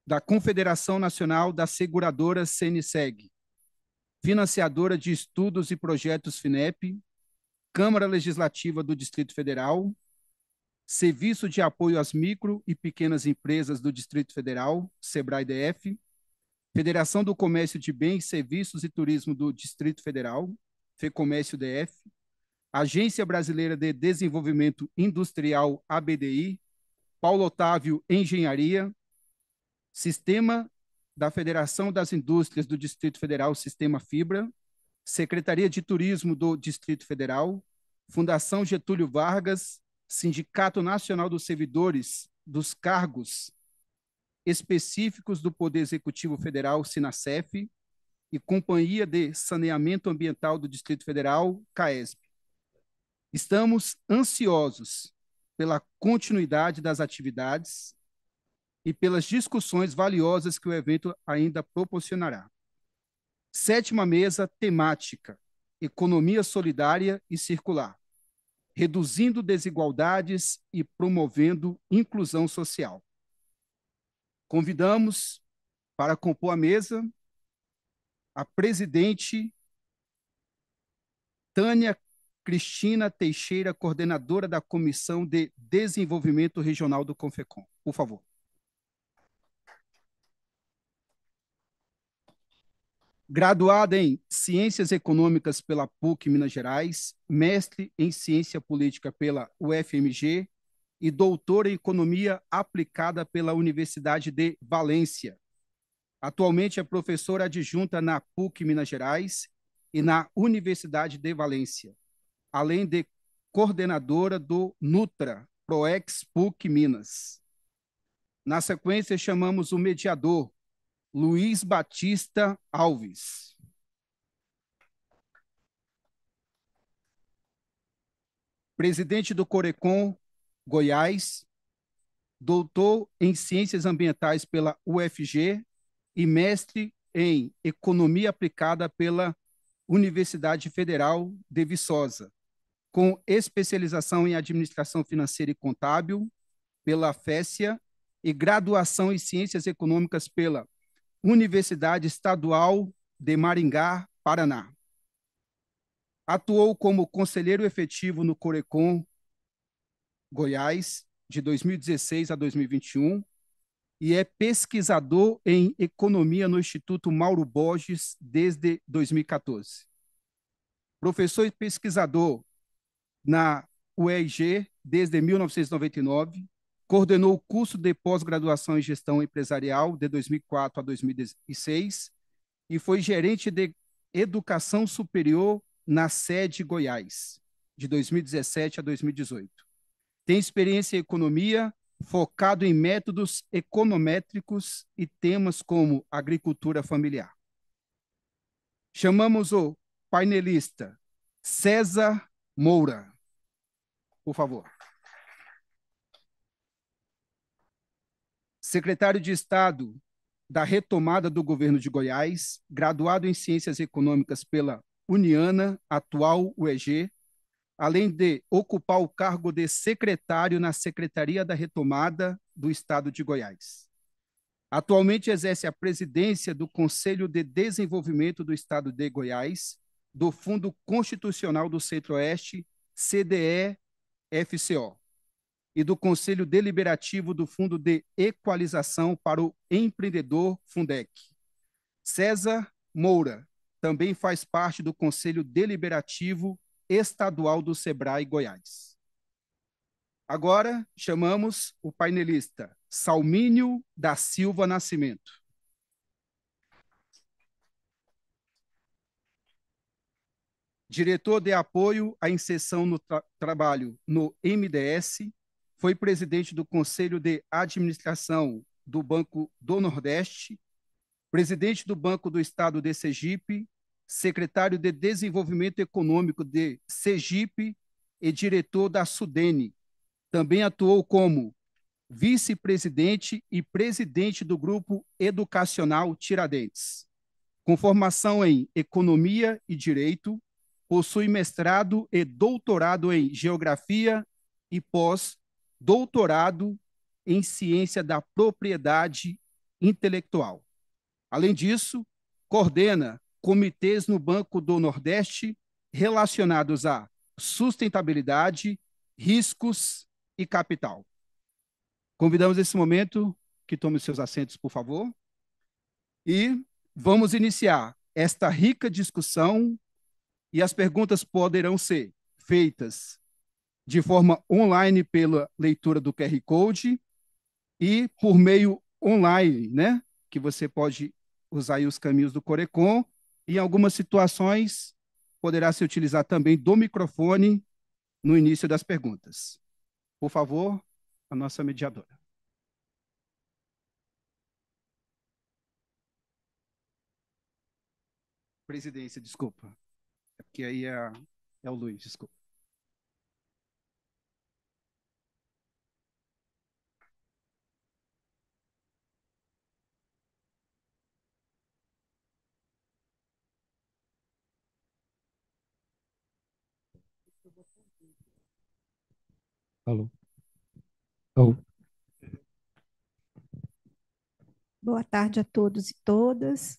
da Confederação Nacional das Seguradoras CNSEG, financiadora de estudos e projetos FINEP, Câmara Legislativa do Distrito Federal, Serviço de Apoio às Micro e Pequenas Empresas do Distrito Federal, SEBRAE-DF, Federação do Comércio de Bens, Serviços e Turismo do Distrito Federal, FEComércio-DF, Agência Brasileira de Desenvolvimento Industrial, ABDI, Paulo Otávio Engenharia, Sistema da Federação das Indústrias do Distrito Federal, Sistema Fibra, Secretaria de Turismo do Distrito Federal, Fundação Getúlio Vargas, Sindicato Nacional dos Servidores dos Cargos Específicos do Poder Executivo Federal, SINASEF, e Companhia de Saneamento Ambiental do Distrito Federal, CAESB. Estamos ansiosos pela continuidade das atividades e pelas discussões valiosas que o evento ainda proporcionará. 7ª mesa temática: Economia Solidária e Circular, reduzindo desigualdades e promovendo inclusão social. Convidamos para compor a mesa a presidente Tânia Cristina Teixeira, coordenadora da Comissão de Desenvolvimento Regional do CONFECOM. Por favor. Graduada em Ciências Econômicas pela PUC Minas Gerais, mestre em Ciência Política pela UFMG e doutora em Economia Aplicada pela Universidade de Valência. Atualmente é professora adjunta na PUC Minas Gerais e na Universidade de Valência, além de coordenadora do NUTRA, PROEX PUC Minas. Na sequência, chamamos o mediador, Luiz Batista Alves. Presidente do Corecon Goiás, doutor em Ciências Ambientais pela UFG e mestre em Economia Aplicada pela Universidade Federal de Viçosa, com especialização em Administração Financeira e Contábil pela FECIA e graduação em Ciências Econômicas pela Universidade Estadual de Maringá, Paraná. Atuou como conselheiro efetivo no Corecon Goiás, de 2016 a 2021, e é pesquisador em economia no Instituto Mauro Borges desde 2014. Professor e pesquisador na UEG desde 1999, coordenou o curso de pós-graduação em gestão empresarial de 2004 a 2006 e foi gerente de educação superior na sede Goiás, de 2017 a 2018. Tem experiência em economia, focado em métodos econométricos e temas como agricultura familiar. Chamamos o painelista César Moura. Por favor. Secretário de Estado da Retomada do Governo de Goiás, graduado em Ciências Econômicas pela Uniana, atual UEG, além de ocupar o cargo de secretário na Secretaria da Retomada do Estado de Goiás. Atualmente exerce a presidência do Conselho de Desenvolvimento do Estado de Goiás, do Fundo Constitucional do Centro-Oeste, CDE-FCO, e do Conselho Deliberativo do Fundo de Equalização para o Empreendedor, Fundec. César Moura também faz parte do Conselho Deliberativo Estadual do SEBRAE Goiás. Agora chamamos o painelista Salmínio da Silva Nascimento. Diretor de apoio à inserção no trabalho no MDS, foi presidente do Conselho de Administração do Banco do Nordeste, presidente do Banco do Estado de Sergipe, secretário de Desenvolvimento Econômico de Sergipe e diretor da Sudene. Também atuou como vice-presidente e presidente do Grupo Educacional Tiradentes. Com formação em Economia e Direito, possui mestrado e doutorado em Geografia e pós-doutorado em Ciência da Propriedade intelectual. Além disso, coordena comitês no Banco do Nordeste relacionados a sustentabilidade, riscos e capital. Convidamos nesse momento que tome seus assentos, por favor, e vamos iniciar esta rica discussão, e as perguntas poderão ser feitas de forma online pela leitura do QR Code e por meio online, né? Que você pode usar aí os caminhos do Corecon. Em algumas situações, poderá se utilizar também do microfone no início das perguntas. Por favor, a nossa mediadora. Presidência, desculpa. É porque aí é o Luiz, desculpa. Alô? Alô? Boa tarde a todos e todas.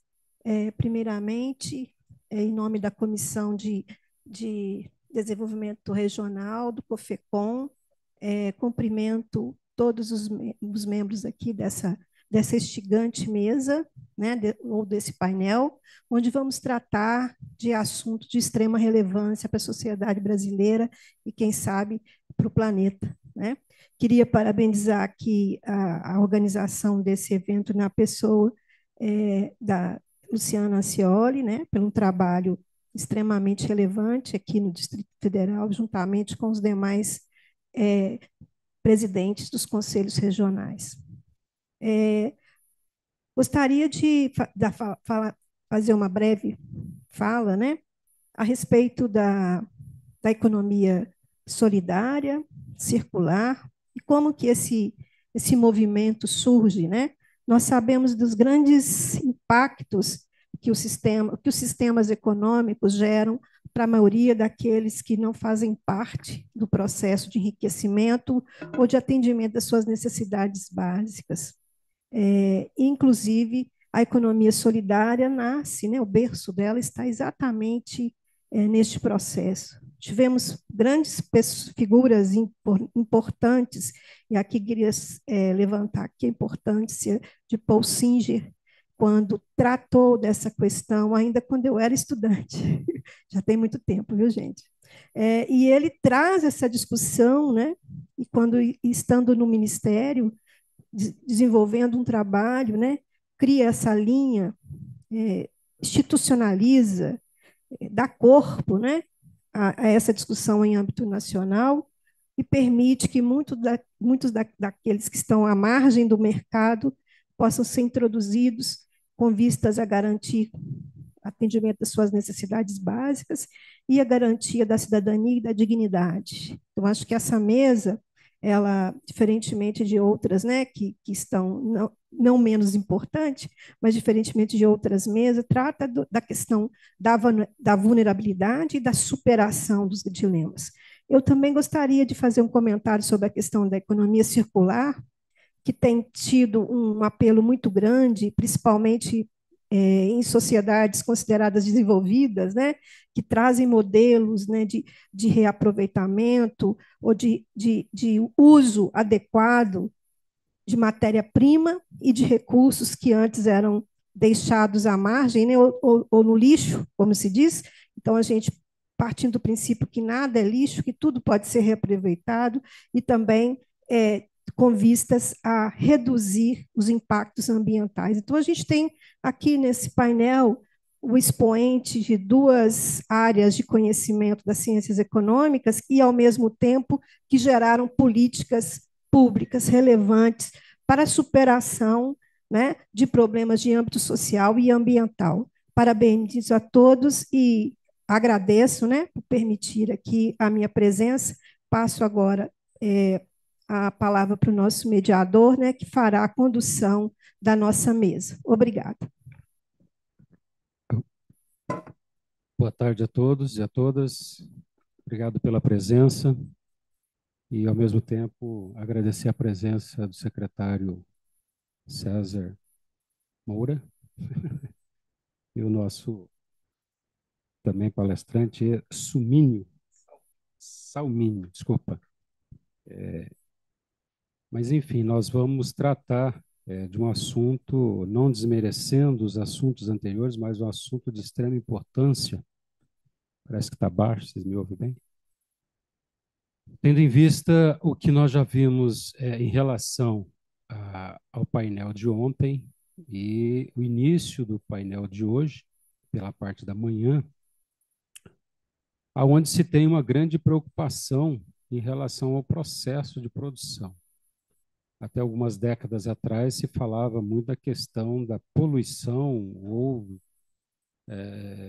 Primeiramente, em nome da Comissão de Desenvolvimento Regional, do COFECOM, cumprimento todos os membros aqui dessa instigante mesa, né, ou desse painel, onde vamos tratar de assuntos de extrema relevância para a sociedade brasileira e, quem sabe, para o planeta, né? Queria parabenizar aqui a organização desse evento na pessoa da Luciana Ancioli, né, pelo trabalho extremamente relevante aqui no Distrito Federal, juntamente com os demais presidentes dos conselhos regionais. Gostaria de fazer uma breve fala, né, a respeito da economia solidária, circular, e como que esse movimento surge, né? Nós sabemos dos grandes impactos que os sistemas econômicos geram para a maioria daqueles que não fazem parte do processo de enriquecimento ou de atendimento das suas necessidades básicas. Inclusive, a economia solidária nasce, né, o berço dela está exatamente neste processo. Tivemos grandes figuras importantes, e aqui queria levantar aqui a importância de Paul Singer, quando tratou dessa questão, ainda quando eu era estudante. Já tem muito tempo, viu, gente? E ele traz essa discussão, né? E quando, estando no Ministério, desenvolvendo um trabalho, né? Cria essa linha, institucionaliza, dá corpo, né? A essa discussão em âmbito nacional e permite que muitos daqueles que estão à margem do mercado possam ser introduzidos com vistas a garantir atendimento das suas necessidades básicas e a garantia da cidadania e da dignidade. Então, acho que essa mesa, ela, diferentemente de outras, né, que estão não menos importante, mas diferentemente de outras mesas, trata da questão da vulnerabilidade e da superação dos dilemas. Eu também gostaria de fazer um comentário sobre a questão da economia circular, que tem tido um apelo muito grande, principalmente em sociedades consideradas desenvolvidas, né, que trazem modelos, né, de reaproveitamento ou de uso adequado de matéria-prima e de recursos que antes eram deixados à margem, né, ou no lixo, como se diz. Então, a gente, partindo do princípio que nada é lixo, que tudo pode ser reaproveitado, e também com vistas a reduzir os impactos ambientais. Então, a gente tem aqui nesse painel o expoente de duas áreas de conhecimento das ciências econômicas e, ao mesmo tempo, que geraram políticas públicas relevantes para a superação, né, de problemas de âmbito social e ambiental. Parabéns a todos e agradeço, né, por permitir aqui a minha presença. Passo agora a palavra para o nosso mediador, né, que fará a condução da nossa mesa. Obrigada. Boa tarde a todos e a todas. Obrigado pela presença e, ao mesmo tempo, agradecer a presença do secretário César Moura, e o nosso também palestrante é Salmínio, desculpa. Mas, enfim, nós vamos tratar de um assunto, não desmerecendo os assuntos anteriores, mas um assunto de extrema importância. Parece que está baixo, vocês me ouvem bem? Tendo em vista o que nós já vimos em relação ao painel de ontem e o início do painel de hoje, pela parte da manhã, aonde se tem uma grande preocupação em relação ao processo de produção. Até algumas décadas atrás se falava muito da questão da poluição ou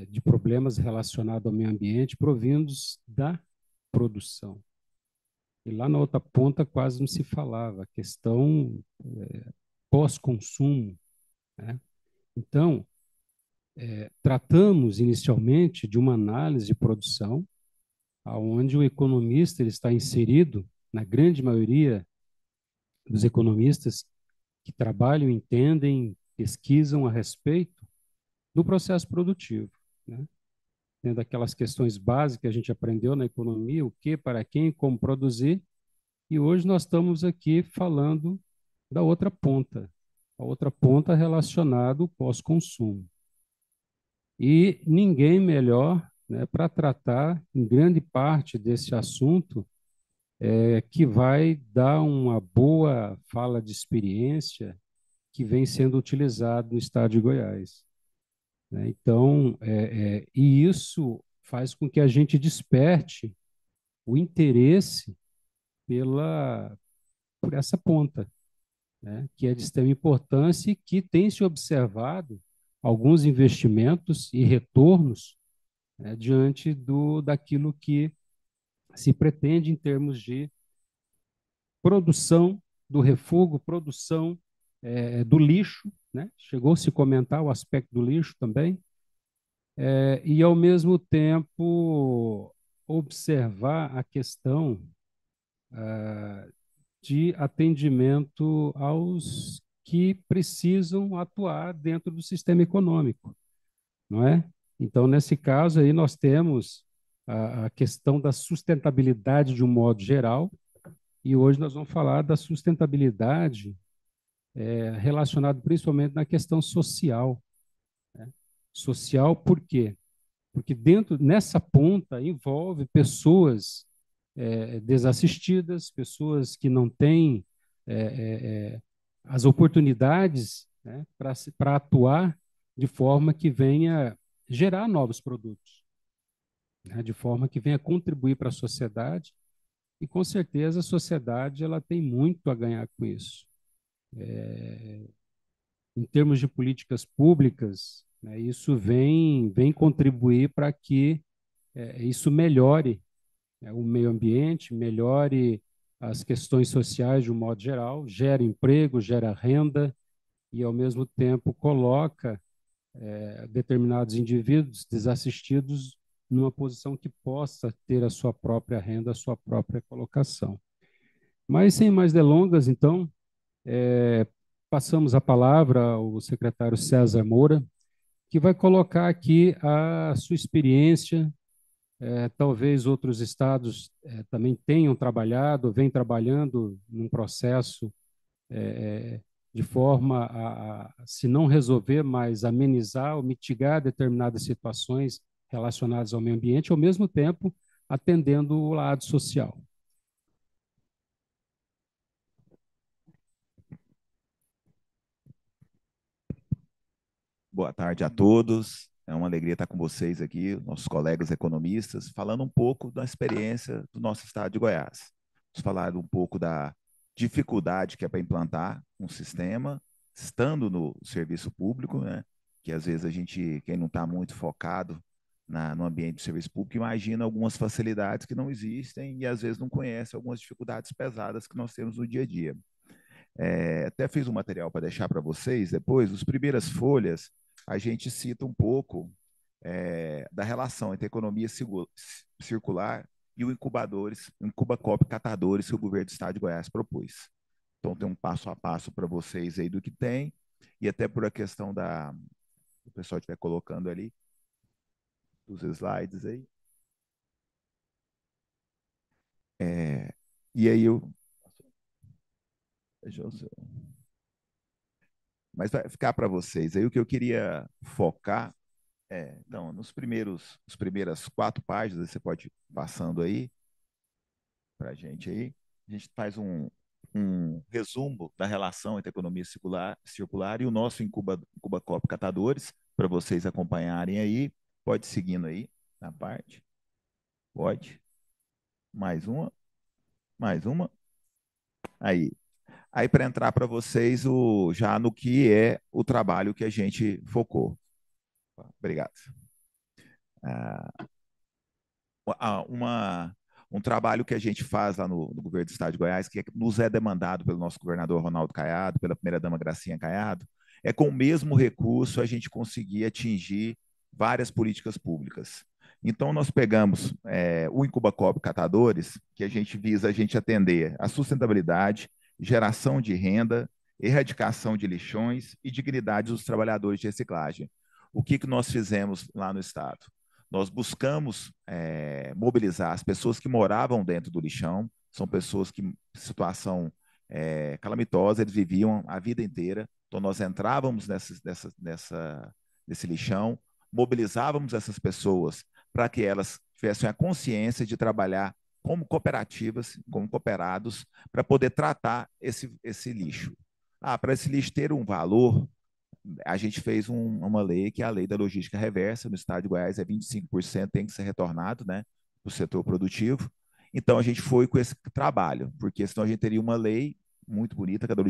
de problemas relacionados ao meio ambiente provindos da produção. E lá na outra ponta quase não se falava, a questão pós-consumo, né? Então, tratamos inicialmente de uma análise de produção, onde o economista ele está inserido, na grande maioria dos economistas que trabalham, entendem, pesquisam a respeito do processo produtivo, né? Tendo aquelas questões básicas que a gente aprendeu na economia, o que, para quem, como produzir, e hoje nós estamos aqui falando da outra ponta, a outra ponta relacionada ao pós-consumo. E ninguém melhor, né, para tratar em grande parte desse assunto, que vai dar uma boa fala de experiência que vem sendo utilizado no estado de Goiás, né? Então, e isso faz com que a gente desperte o interesse por essa ponta, né, que é de extrema importância e que tem se observado alguns investimentos e retornos, né, diante daquilo que se pretende em termos de produção do refúgio, produção do lixo, né? Chegou-se a comentar o aspecto do lixo também, e, ao mesmo tempo, observar a questão de atendimento aos que precisam atuar dentro do sistema econômico, não é? Então, nesse caso aí, nós temos a questão da sustentabilidade de um modo geral, e hoje nós vamos falar da sustentabilidade relacionada principalmente na questão social, né? Social por quê? Porque nessa ponta envolve pessoas desassistidas, pessoas que não têm as oportunidades, né, para atuar de forma que venha gerar novos produtos, né, de forma que venha contribuir para a sociedade, e com certeza a sociedade ela tem muito a ganhar com isso. Em termos de políticas públicas, né, isso vem contribuir para que isso melhore, né, o meio ambiente, melhore as questões sociais de um modo geral, gera emprego, gera renda e, ao mesmo tempo, coloca determinados indivíduos desassistidos numa posição que possa ter a sua própria renda, a sua própria colocação. Mas, sem mais delongas, então, passamos a palavra ao secretário César Moura, que vai colocar aqui a sua experiência. Talvez outros estados também tenham trabalhado, vêm trabalhando num processo de forma se não resolver, mas amenizar ou mitigar determinadas situações relacionadas ao meio ambiente, ao mesmo tempo atendendo o lado social. Boa tarde a todos. É uma alegria estar com vocês aqui, nossos colegas economistas, falando um pouco da experiência do nosso estado de Goiás. Vamos falar um pouco da dificuldade que é para implantar um sistema, estando no serviço público, né? Que às vezes quem não está muito focado no ambiente do serviço público, imagina algumas facilidades que não existem e às vezes não conhece algumas dificuldades pesadas que nós temos no dia a dia. Até fiz um material para deixar para vocês depois. As primeiras folhas, a gente cita um pouco da relação entre a economia circular e o Incubacop Catadores que o governo do estado de Goiás propôs. Então, tem um passo a passo para vocês aí do que tem. e até por a questão o pessoal estiver colocando ali, os slides aí. E aí mas vai ficar para vocês. Aí o que eu queria focar então, as primeiras 4 páginas, você pode ir passando aí para a gente aí. A gente faz um resumo da relação entre a economia circular e o nosso Incuba Cop Catadores, para vocês acompanharem aí. Pode ir seguindo aí na parte. Pode. Mais uma. Mais uma. Aí. Aí para entrar para vocês já no que é o trabalho que a gente focou. Obrigado. Um trabalho que a gente faz lá no governo do Estado de Goiás, que nos é demandado pelo nosso governador Ronaldo Caiado, pela primeira-dama Gracinha Caiado, é com o mesmo recurso a gente conseguir atingir várias políticas públicas. Então, nós pegamos o Incubacob Catadores, que a gente visa atender a sustentabilidade, geração de renda, erradicação de lixões e dignidade dos trabalhadores de reciclagem. O que nós fizemos lá no Estado? Nós buscamos mobilizar as pessoas que moravam dentro do lixão, são pessoas que, em situação calamitosa, eles viviam a vida inteira. Então, nós entrávamos nesse lixão, mobilizávamos essas pessoas para que elas tivessem a consciência de trabalhar como cooperativas, como cooperados, para poder tratar esse lixo. Para esse lixo ter um valor, a gente fez uma lei, que é a lei da logística reversa. No estado de Goiás é 25%, tem que ser retornado, né, para o setor produtivo. Então, a gente foi com esse trabalho, porque senão a gente teria uma lei muito bonita, que é a da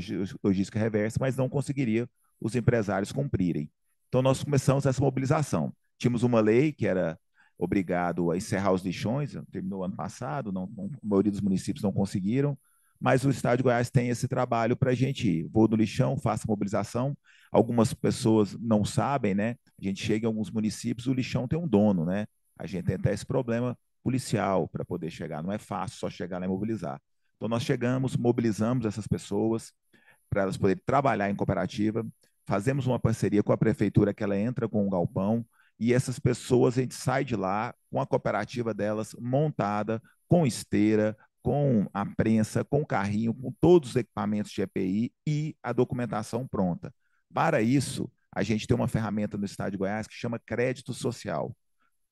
logística reversa, mas não conseguiria os empresários cumprirem. Então, nós começamos essa mobilização. Tínhamos uma lei que era obrigado a encerrar os lixões, terminou ano passado, a maioria dos municípios não conseguiram, mas o estado de Goiás tem esse trabalho para a gente ir. Vou no lixão, faço mobilização. Algumas pessoas não sabem, né? A gente chega em alguns municípios, o lixão tem um dono, né? A gente tem até esse problema policial para poder chegar. Não é fácil só chegar lá e mobilizar. Então, nós chegamos, mobilizamos essas pessoas para elas poderem trabalhar em cooperativa. Fazemos uma parceria com a prefeitura, que ela entra com um galpão, e essas pessoas, a gente sai de lá com a cooperativa delas montada, com esteira, com a prensa, com o carrinho, com todos os equipamentos de EPI e a documentação pronta. Para isso, a gente tem uma ferramenta no estado de Goiás que chama crédito social.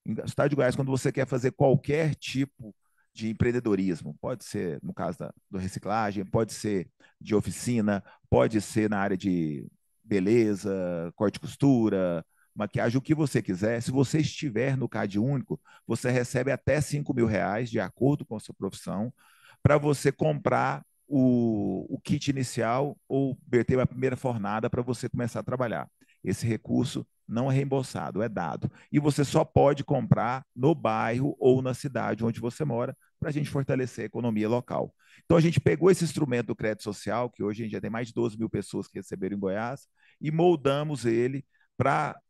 No estado de Goiás, quando você quer fazer qualquer tipo de empreendedorismo, pode ser no caso da reciclagem, pode ser de oficina, pode ser na área de beleza, corte e costura, maquiagem, o que você quiser. Se você estiver no Cade Único, você recebe até R$ 5.000, de acordo com a sua profissão, para você comprar o kit inicial ou verter a primeira fornada para você começar a trabalhar. Esse recurso não é reembolsado, é dado. E você só pode comprar no bairro ou na cidade onde você mora, para a gente fortalecer a economia local. Então, a gente pegou esse instrumento do crédito social, que hoje a gente já tem mais de 12 mil pessoas que receberam em Goiás, e moldamos ele para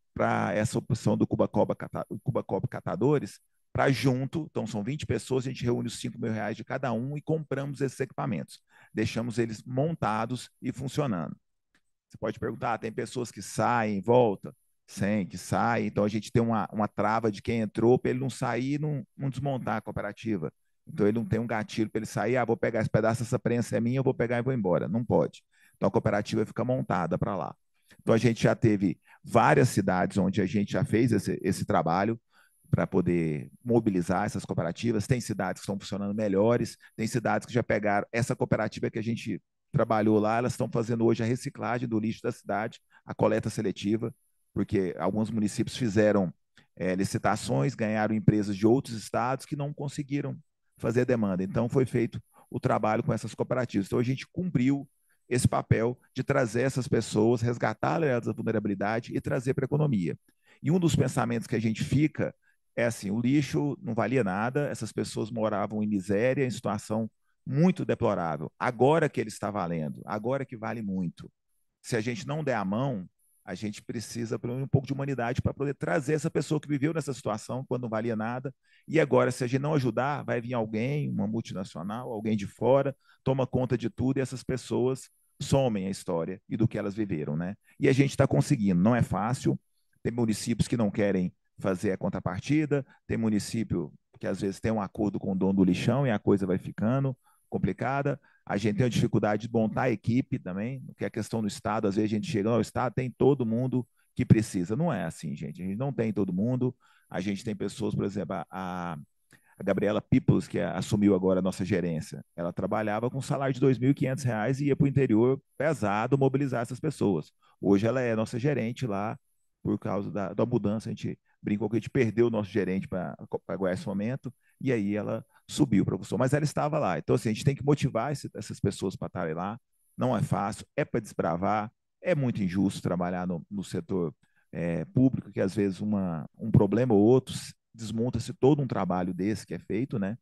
essa opção do Cuba Cob Catadores, para junto, então são 20 pessoas, a gente reúne os R$ 5.000 de cada um e compramos esses equipamentos. Deixamos eles montados e funcionando. Você pode perguntar, tem pessoas que saem, voltam? Sim, que saem. Então, a gente tem uma trava de quem entrou para ele não sair e não desmontar a cooperativa. Então, ele não tem um gatilho para ele sair, vou pegar esse pedaço, essa prensa é minha, eu vou pegar e vou embora. Não pode. Então, a cooperativa fica montada para lá. Então, a gente já teve várias cidades onde a gente já fez esse trabalho para poder mobilizar essas cooperativas. Tem cidades que estão funcionando melhores, tem cidades que já pegaram essa cooperativa que a gente trabalhou lá, elas estão fazendo hoje a reciclagem do lixo da cidade, a coleta seletiva, porque alguns municípios fizeram licitações, ganharam empresas de outros estados que não conseguiram fazer a demanda. Então, foi feito o trabalho com essas cooperativas. Então, a gente cumpriu esse papel de trazer essas pessoas, resgatar elas da vulnerabilidade e trazer para a economia. E um dos pensamentos que a gente fica é assim, o lixo não valia nada, essas pessoas moravam em miséria, em situação muito deplorável. Agora que ele está valendo, agora que vale muito. Se a gente não der a mão, a gente precisa de um pouco de humanidade para poder trazer essa pessoa que viveu nessa situação quando não valia nada. E agora, se a gente não ajudar, vai vir alguém, uma multinacional, alguém de fora, toma conta de tudo e essas pessoas somem a história e do que elas viveram, né? E a gente está conseguindo, não é fácil, tem municípios que não querem fazer a contrapartida, tem município que às vezes tem um acordo com o dono do lixão e a coisa vai ficando complicada. A gente tem a dificuldade de montar a equipe também, que é a questão do Estado. Às vezes a gente chega ao Estado, tem todo mundo que precisa. Não é assim, gente. A gente não tem todo mundo. A gente tem pessoas, por exemplo, a Gabriela Peoples, que assumiu agora a nossa gerência, ela trabalhava com um salário de R$ 2.500 e ia para o interior pesado mobilizar essas pessoas. Hoje ela é nossa gerente lá, por causa da mudança. A gente brincou que a gente perdeu o nosso gerente para Goiás esse momento, e aí ela subiu para o mas ela estava lá. Então, assim, a gente tem que motivar essas pessoas para estarem lá. Não é fácil, é para desbravar, é muito injusto trabalhar no setor público, que às vezes um problema ou outro desmonta-se todo um trabalho desse que é feito, né?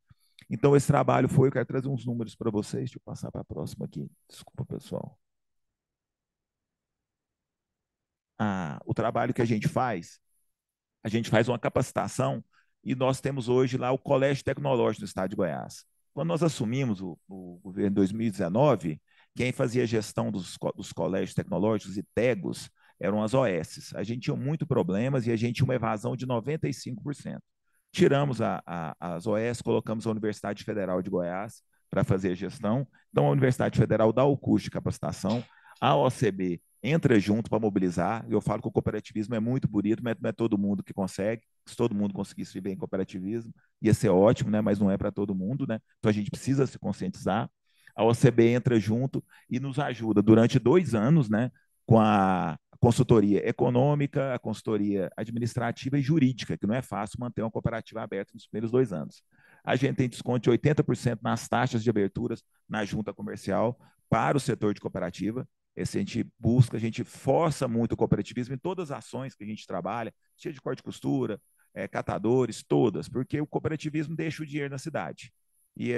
Então, esse trabalho foi, eu quero trazer uns números para vocês, deixa eu passar para a próxima aqui, desculpa, pessoal. O trabalho que a gente faz uma capacitação e nós temos hoje lá o Colégio Tecnológico do Estado de Goiás. Quando nós assumimos o governo em 2019, quem fazia a gestão dos colégios tecnológicos e TEGOS eram as OS. A gente tinha muito problemas e a gente tinha uma evasão de 95%. Tiramos as OS, colocamos a Universidade Federal de Goiás para fazer a gestão. Então, a Universidade Federal dá o curso de capacitação, a OCB entra junto para mobilizar. Eu falo que o cooperativismo é muito bonito, mas não é todo mundo que consegue. Se todo mundo conseguisse viver em cooperativismo, ia ser ótimo, né? Mas não é para todo mundo, né? Então a gente precisa se conscientizar. A OCB entra junto e nos ajuda durante 2 anos, né? Com a consultoria econômica, a consultoria administrativa e jurídica, que não é fácil manter uma cooperativa aberta nos primeiros 2 anos. A gente tem desconto de 80% nas taxas de aberturas na junta comercial para o setor de cooperativa. Esse a gente busca, a gente força muito o cooperativismo em todas as ações que a gente trabalha, seja de corte e costura, catadores, todas, porque o cooperativismo deixa o dinheiro na cidade. E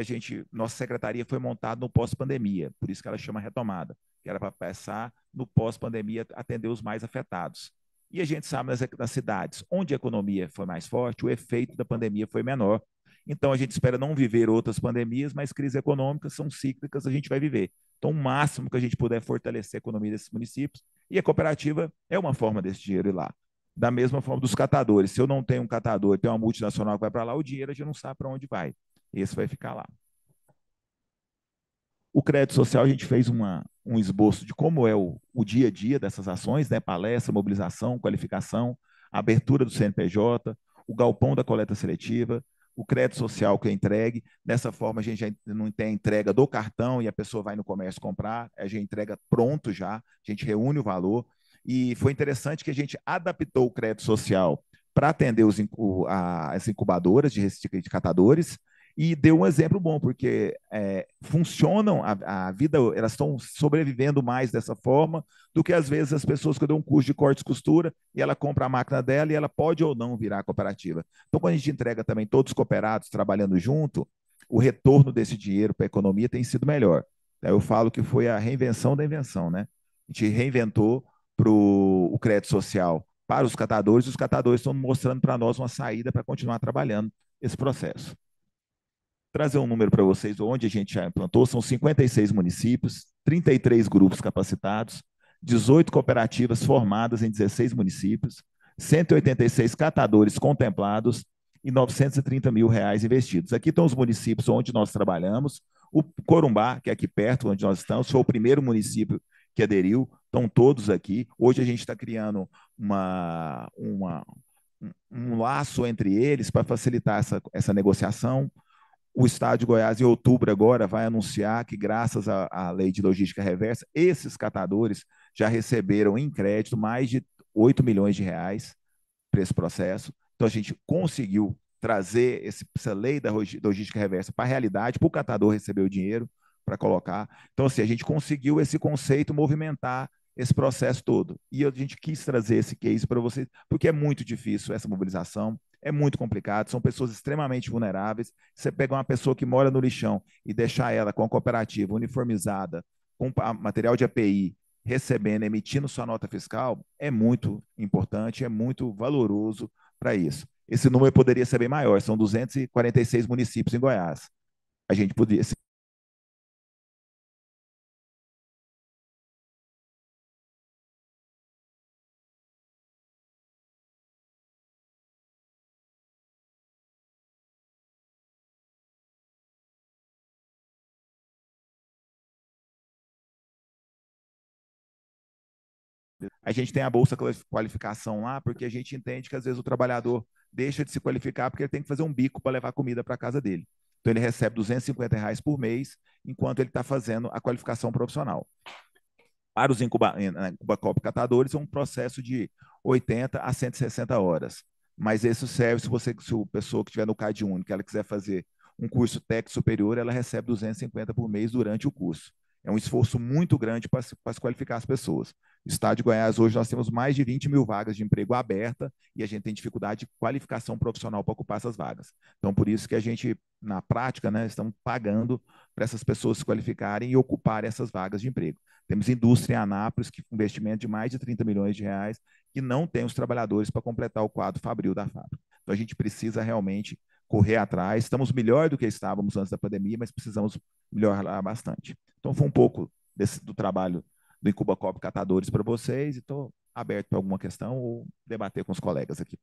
nossa secretaria foi montada no pós-pandemia, por isso que ela chama retomada, que era para passar no pós-pandemia, atender os mais afetados. E a gente sabe nas cidades onde a economia foi mais forte, o efeito da pandemia foi menor. Então, a gente espera não viver outras pandemias, mas crises econômicas são cíclicas, a gente vai viver. Então, o máximo que a gente puder fortalecer a economia desses municípios, e a cooperativa é uma forma desse dinheiro ir lá. Da mesma forma dos catadores. Se eu não tenho um catador, tenho uma multinacional que vai para lá, o dinheiro a gente não sabe para onde vai. Esse vai ficar lá. O crédito social, a gente fez um esboço de como é o dia a dia dessas ações, né? Palestra, mobilização, qualificação, abertura do CNPJ, o galpão da coleta seletiva, o crédito social que é entregue. Dessa forma, a gente já não tem a entrega do cartão e a pessoa vai no comércio comprar, a gente entrega pronto já, a gente reúne o valor. E foi interessante que a gente adaptou o crédito social para atender as incubadoras de catadores, e deu um exemplo bom, porque funcionam, a vida, elas estão sobrevivendo mais dessa forma do que às vezes as pessoas que dão um curso de corte e costura e ela compra a máquina dela e ela pode ou não virar cooperativa. Então, quando a gente entrega também todos cooperados trabalhando junto, o retorno desse dinheiro para a economia tem sido melhor. Eu falo que foi a reinvenção da invenção, né? A gente reinventou o crédito social para os catadores, e os catadores estão mostrando para nós uma saída para continuar trabalhando esse processo. Trazer um número para vocês, onde a gente já implantou, são 56 municípios, 33 grupos capacitados, 18 cooperativas formadas em 16 municípios, 186 catadores contemplados e R$ 930 mil investidos. Aqui estão os municípios onde nós trabalhamos. O Corumbá, que é aqui perto, onde nós estamos, foi o primeiro município que aderiu, estão todos aqui. Hoje a gente está criando um laço entre eles para facilitar essa negociação. O Estado de Goiás, em outubro agora, vai anunciar que, graças à lei de logística reversa, esses catadores já receberam em crédito mais de R$ 8 milhões para esse processo. Então, a gente conseguiu trazer essa lei da logística reversa para a realidade, para o catador receber o dinheiro para colocar. Então, assim, a gente conseguiu esse conceito movimentar esse processo todo. E a gente quis trazer esse case para vocês, porque é muito difícil essa mobilização, é muito complicado, são pessoas extremamente vulneráveis. Você pegar uma pessoa que mora no lixão e deixar ela com a cooperativa uniformizada, com material de API, recebendo, emitindo sua nota fiscal, é muito importante, é muito valoroso para isso. Esse número poderia ser bem maior, são 246 municípios em Goiás. A gente poderia, A gente tem a bolsa qualificação lá, porque a gente entende que às vezes o trabalhador deixa de se qualificar porque ele tem que fazer um bico para levar comida para casa dele. Então ele recebe R$ 250 por mês enquanto ele está fazendo a qualificação profissional. Para os Incubacop catadores, é um processo de 80 a 160 horas. Mas isso serve se a pessoa que estiver no CAD único, ela quiser fazer um curso técnico superior, ela recebe 250 por mês durante o curso. É um esforço muito grande para se qualificar as pessoas. No estado de Goiás, hoje, nós temos mais de 20 mil vagas de emprego aberta e a gente tem dificuldade de qualificação profissional para ocupar essas vagas. Então, por isso que a gente, na prática, né, estamos pagando para essas pessoas se qualificarem e ocuparem essas vagas de emprego. Temos indústria em Anápolis, que investimento de mais de 30 milhões de reais, que não tem os trabalhadores para completar o quadro fabril da fábrica. Então, a gente precisa realmente correr atrás. Estamos melhor do que estávamos antes da pandemia, mas precisamos melhorar bastante. Então, foi um pouco do trabalho do Incubacop Catadores para vocês e estou aberto para alguma questão ou debater com os colegas aqui.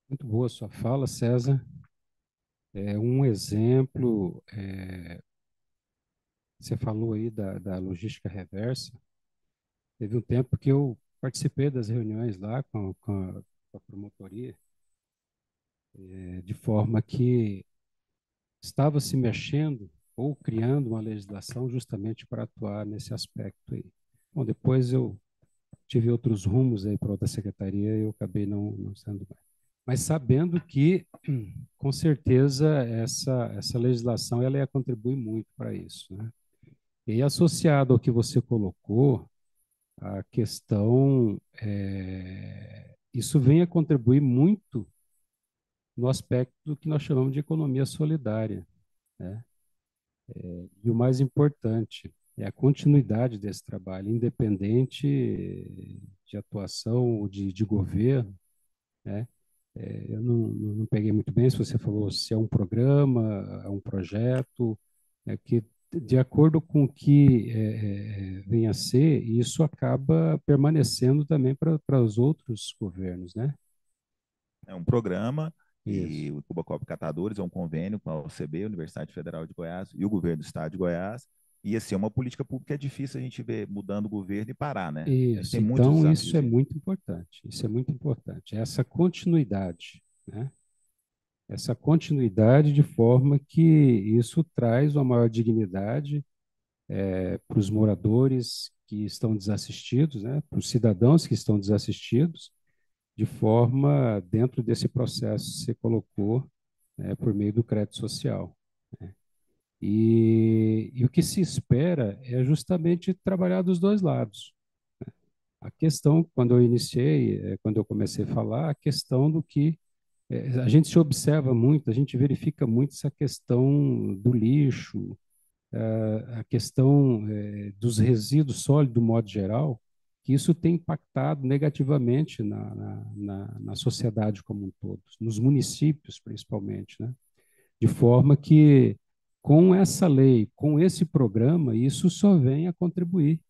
Muito boa a sua fala, César. É um exemplo, você falou aí da logística reversa. Teve um tempo que eu participei das reuniões lá com a promotoria, de forma que estava se mexendo ou criando uma legislação justamente para atuar nesse aspecto aí. Bom, depois eu tive outros rumos aí para outra secretaria e eu acabei não sendo mais. Mas sabendo que, com certeza, essa legislação ela ia contribuir muito para isso, né? E associado ao que você colocou, a questão, isso vem a contribuir muito no aspecto do que nós chamamos de economia solidária, né? E o mais importante é a continuidade desse trabalho, independente de atuação ou de governo, né? Eu não peguei muito bem se você falou se é um programa, é um projeto, que de acordo com o que venha a ser, isso acaba permanecendo também para os outros governos, né? É um programa Isso. e o Cubacop Catadores é um convênio com a UCB, Universidade Federal de Goiás, e o governo do estado de Goiás. E assim, é uma política pública, é difícil a gente ver mudando o governo e parar, né? A gente Isso. tem muitos Então, isso desafios é aí. muito importante. Isso é muito importante. Essa continuidade, né? Essa continuidade de forma que isso traz uma maior dignidade para os moradores que estão desassistidos, né? Para os cidadãos que estão desassistidos, de forma dentro desse processo que você colocou, né, por meio do crédito social, né? E o que se espera é justamente trabalhar dos dois lados. A questão, quando eu iniciei, quando eu comecei a falar, a questão do que a gente se observa muito, a gente verifica muito essa questão do lixo, a questão dos resíduos sólidos, do modo geral, que isso tem impactado negativamente na sociedade como um todo, nos municípios principalmente, né? De forma que, com essa lei, com esse programa, isso só vem a contribuir,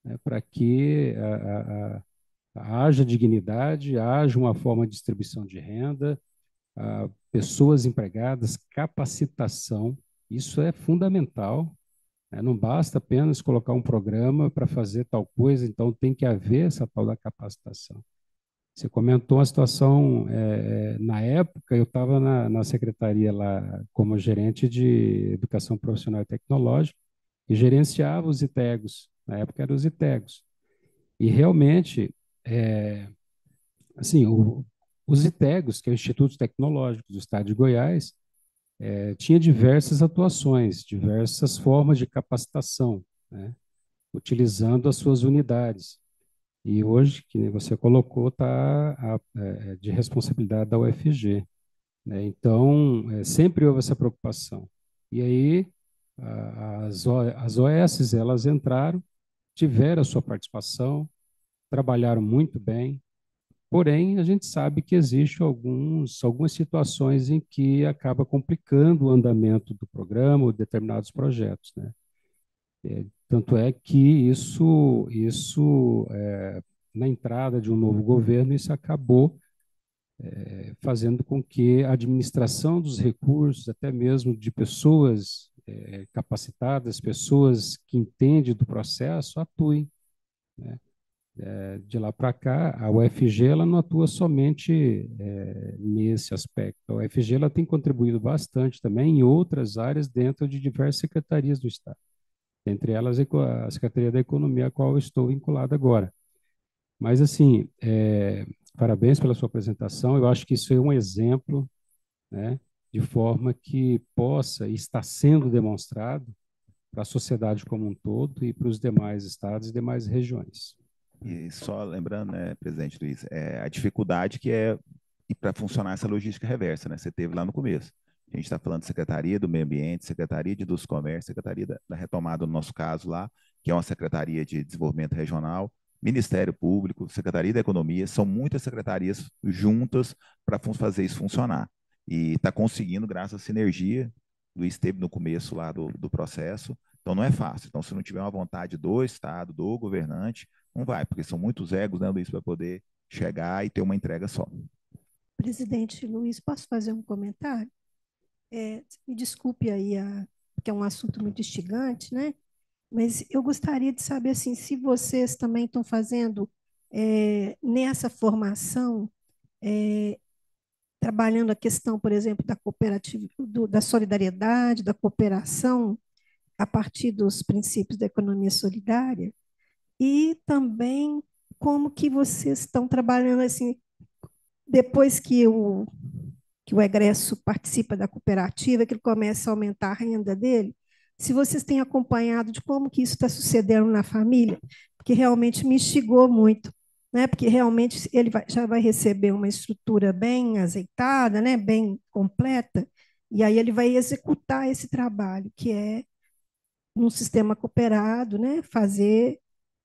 né, para que haja dignidade, haja uma forma de distribuição de renda, pessoas empregadas, capacitação, isso é fundamental, né? Não basta apenas colocar um programa para fazer tal coisa, então tem que haver essa tal da capacitação. Você comentou a situação, na época eu estava na secretaria lá como gerente de educação profissional e tecnológica e gerenciava os ITEGOS, na época eram os ITEGOS. E realmente, assim, os ITEGOS, que é o Instituto Tecnológico do Estado de Goiás, tinha diversas atuações, diversas formas de capacitação, né, utilizando as suas unidades. E hoje, que você colocou, está de responsabilidade da UFG, né? Então, sempre houve essa preocupação. E aí, as OS, elas entraram, tiveram a sua participação, trabalharam muito bem, porém, a gente sabe que existem algumas situações em que acaba complicando o andamento do programa ou determinados projetos, né? Tanto é que na entrada de um novo governo, isso acabou fazendo com que a administração dos recursos, até mesmo de pessoas capacitadas, pessoas que entendem do processo, atuem, né? De lá para cá, a UFG ela não atua somente nesse aspecto. A UFG ela tem contribuído bastante também em outras áreas dentro de diversas secretarias do Estado, entre elas a Secretaria da Economia, a qual eu estou vinculado agora. Mas, assim, parabéns pela sua apresentação. Eu acho que isso é um exemplo, né, de forma que possa e está sendo demonstrado para a sociedade como um todo e para os demais estados e demais regiões. E só lembrando, né, presidente Luiz, a dificuldade que é para funcionar essa logística reversa, né? Você teve lá no começo. A gente está falando de Secretaria do Meio Ambiente, Secretaria de Indústria e Comércio, Secretaria da Retomada, no nosso caso lá, que é uma Secretaria de Desenvolvimento Regional, Ministério Público, Secretaria da Economia, são muitas secretarias juntas para fazer isso funcionar. E está conseguindo, graças à sinergia. Luiz esteve no começo lá do processo, então não é fácil. Então, se não tiver uma vontade do Estado, do governante, não vai, porque são muitos egos, né, Luiz, para poder chegar e ter uma entrega só. Presidente Luiz, posso fazer um comentário? Me desculpe aí, porque é um assunto muito instigante, né? Mas eu gostaria de saber assim, se vocês também estão fazendo nessa formação, trabalhando a questão, por exemplo, da cooperativa, da solidariedade, da cooperação, a partir dos princípios da economia solidária, e também como que vocês estão trabalhando assim, depois que o egresso participa da cooperativa, que ele começa a aumentar a renda dele, se vocês têm acompanhado de como que isso está sucedendo na família, porque realmente me instigou muito, né? Porque realmente ele já vai receber uma estrutura bem azeitada, né? Bem completa, e aí ele vai executar esse trabalho, que é num sistema cooperado, né? Fazer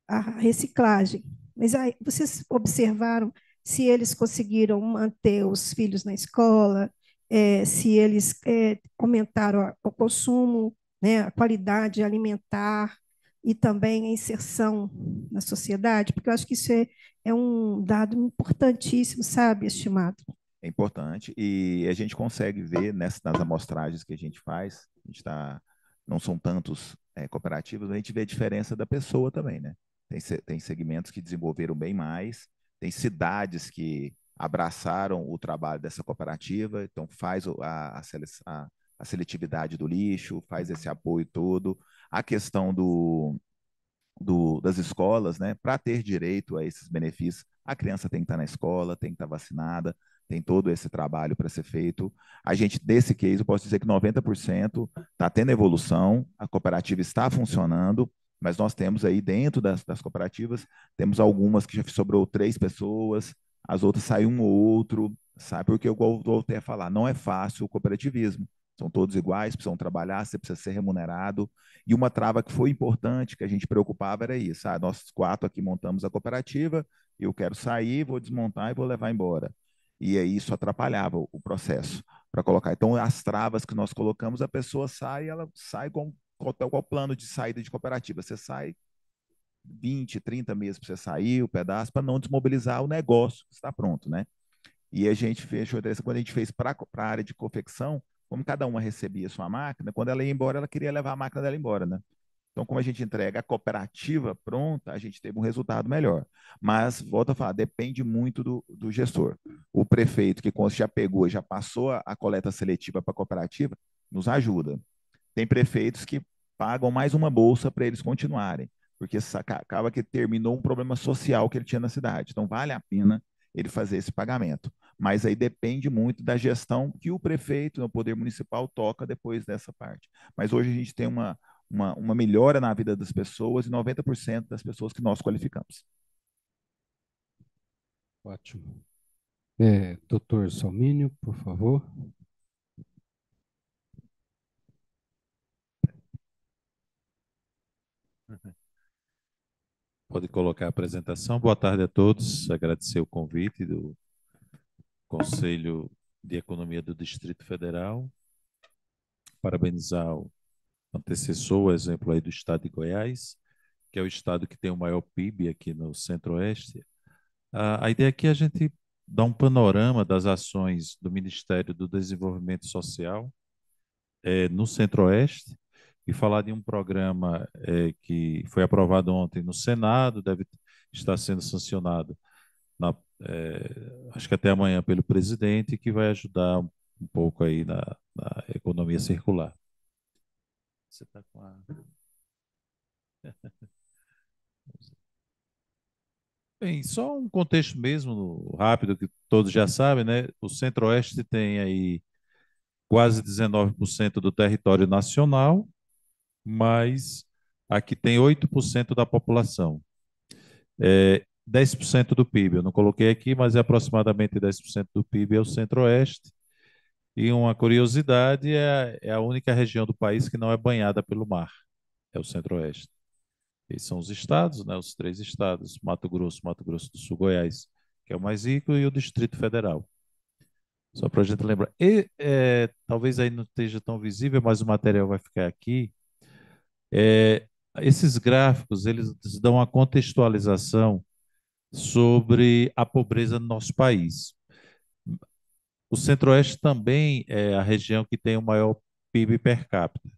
a reciclagem. Mas aí, vocês observaram se eles conseguiram manter os filhos na escola, se eles aumentaram o consumo, né, a qualidade alimentar e também a inserção na sociedade? Porque eu acho que isso é um dado importantíssimo, sabe, estimado? É importante e a gente consegue ver nas amostragens que a gente faz, não são tantos cooperativos, a gente vê a diferença da pessoa também, né? Tem segmentos que desenvolveram bem mais, tem cidades que abraçaram o trabalho dessa cooperativa, então faz a seletividade do lixo, faz esse apoio todo. A questão das escolas, né? Para ter direito a esses benefícios, a criança tem que estar na escola, tem que estar vacinada, tem todo esse trabalho para ser feito. A gente, desse case, eu posso dizer que 90% está tendo evolução, a cooperativa está funcionando, mas nós temos aí dentro das cooperativas, temos algumas que já sobrou 3 pessoas, as outras saiu um ou outro, sabe? Porque eu voltei a falar, não é fácil o cooperativismo. São todos iguais, precisam trabalhar, você precisa ser remunerado. E uma trava que foi importante, que a gente preocupava, era isso. Nós 4 aqui montamos a cooperativa, eu quero sair, vou desmontar e vou levar embora. E aí isso atrapalhava o processo para colocar. Então, as travas que nós colocamos, a pessoa sai, ela sai com qual plano de saída de cooperativa. Você sai 20, 30 meses para você sair, o pedaço, para não desmobilizar o negócio que está pronto, né? E a gente fechou, quando a gente fez para a área de confecção, como cada uma recebia sua máquina, quando ela ia embora, ela queria levar a máquina dela embora, né? Então, como a gente entrega a cooperativa pronta, a gente teve um resultado melhor. Mas, volto a falar, depende muito do gestor. O prefeito, que já pegou, já passou a coleta seletiva para a cooperativa, nos ajuda. Tem prefeitos que pagam mais uma bolsa para eles continuarem, porque acaba que terminou um problema social que ele tinha na cidade. Então, vale a pena ele fazer esse pagamento. Mas aí depende muito da gestão que o prefeito, o poder municipal, toca depois dessa parte. Mas hoje a gente tem uma melhora na vida das pessoas e 90% das pessoas que nós qualificamos. Ótimo. Doutor Salmínio, por favor. Pode colocar a apresentação. Boa tarde a todos. Agradecer o convite do Conselho de Economia do Distrito Federal. Parabenizar o antecessor, o exemplo aí do estado de Goiás, que é o estado que tem o maior PIB aqui no Centro-Oeste. A ideia aqui é a gente dar um panorama das ações do Ministério do Desenvolvimento Social no Centro-Oeste e falar de um programa que foi aprovado ontem no Senado, deve estar sendo sancionado, acho que até amanhã pelo presidente, que vai ajudar um pouco aí na economia circular. Você está com a... Bem, só um contexto mesmo, rápido, que todos já sabem, né? O Centro-Oeste tem aí quase 19% do território nacional, mas aqui tem 8% da população. 10% do PIB, eu não coloquei aqui, mas é aproximadamente 10% do PIB é o Centro-Oeste. E uma curiosidade é a única região do país que não é banhada pelo mar, é o Centro-Oeste. Esses são os estados, né, os 3 estados, Mato Grosso do Sul, Goiás, que é o mais rico, e o Distrito Federal. Só para a gente lembrar. E talvez aí não esteja tão visível, mas o material vai ficar aqui. Esses gráficos, eles dão uma contextualização sobre a pobreza no nosso país. O Centro-Oeste também é a região que tem o maior PIB per capita,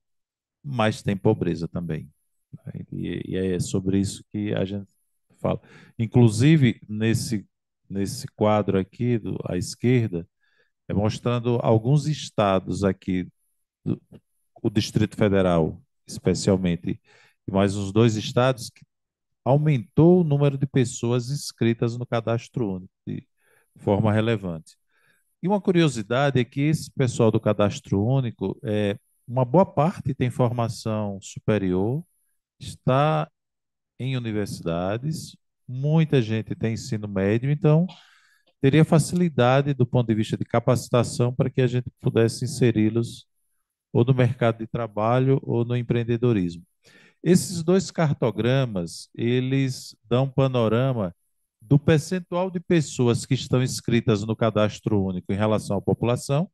mas tem pobreza também, né? E é sobre isso que a gente fala. Inclusive, nesse quadro aqui, à esquerda, é mostrando alguns estados aqui, do, o Distrito Federal, especialmente, e mais uns 2 estados que aumentou o número de pessoas inscritas no cadastro único de forma relevante. E uma curiosidade é que esse pessoal do cadastro único, uma boa parte tem formação superior, está em universidades, muita gente tem ensino médio, então teria facilidade do ponto de vista de capacitação para que a gente pudesse inseri-los ou no mercado de trabalho ou no empreendedorismo. Esses 2 cartogramas, eles dão um panorama do percentual de pessoas que estão inscritas no cadastro único em relação à população.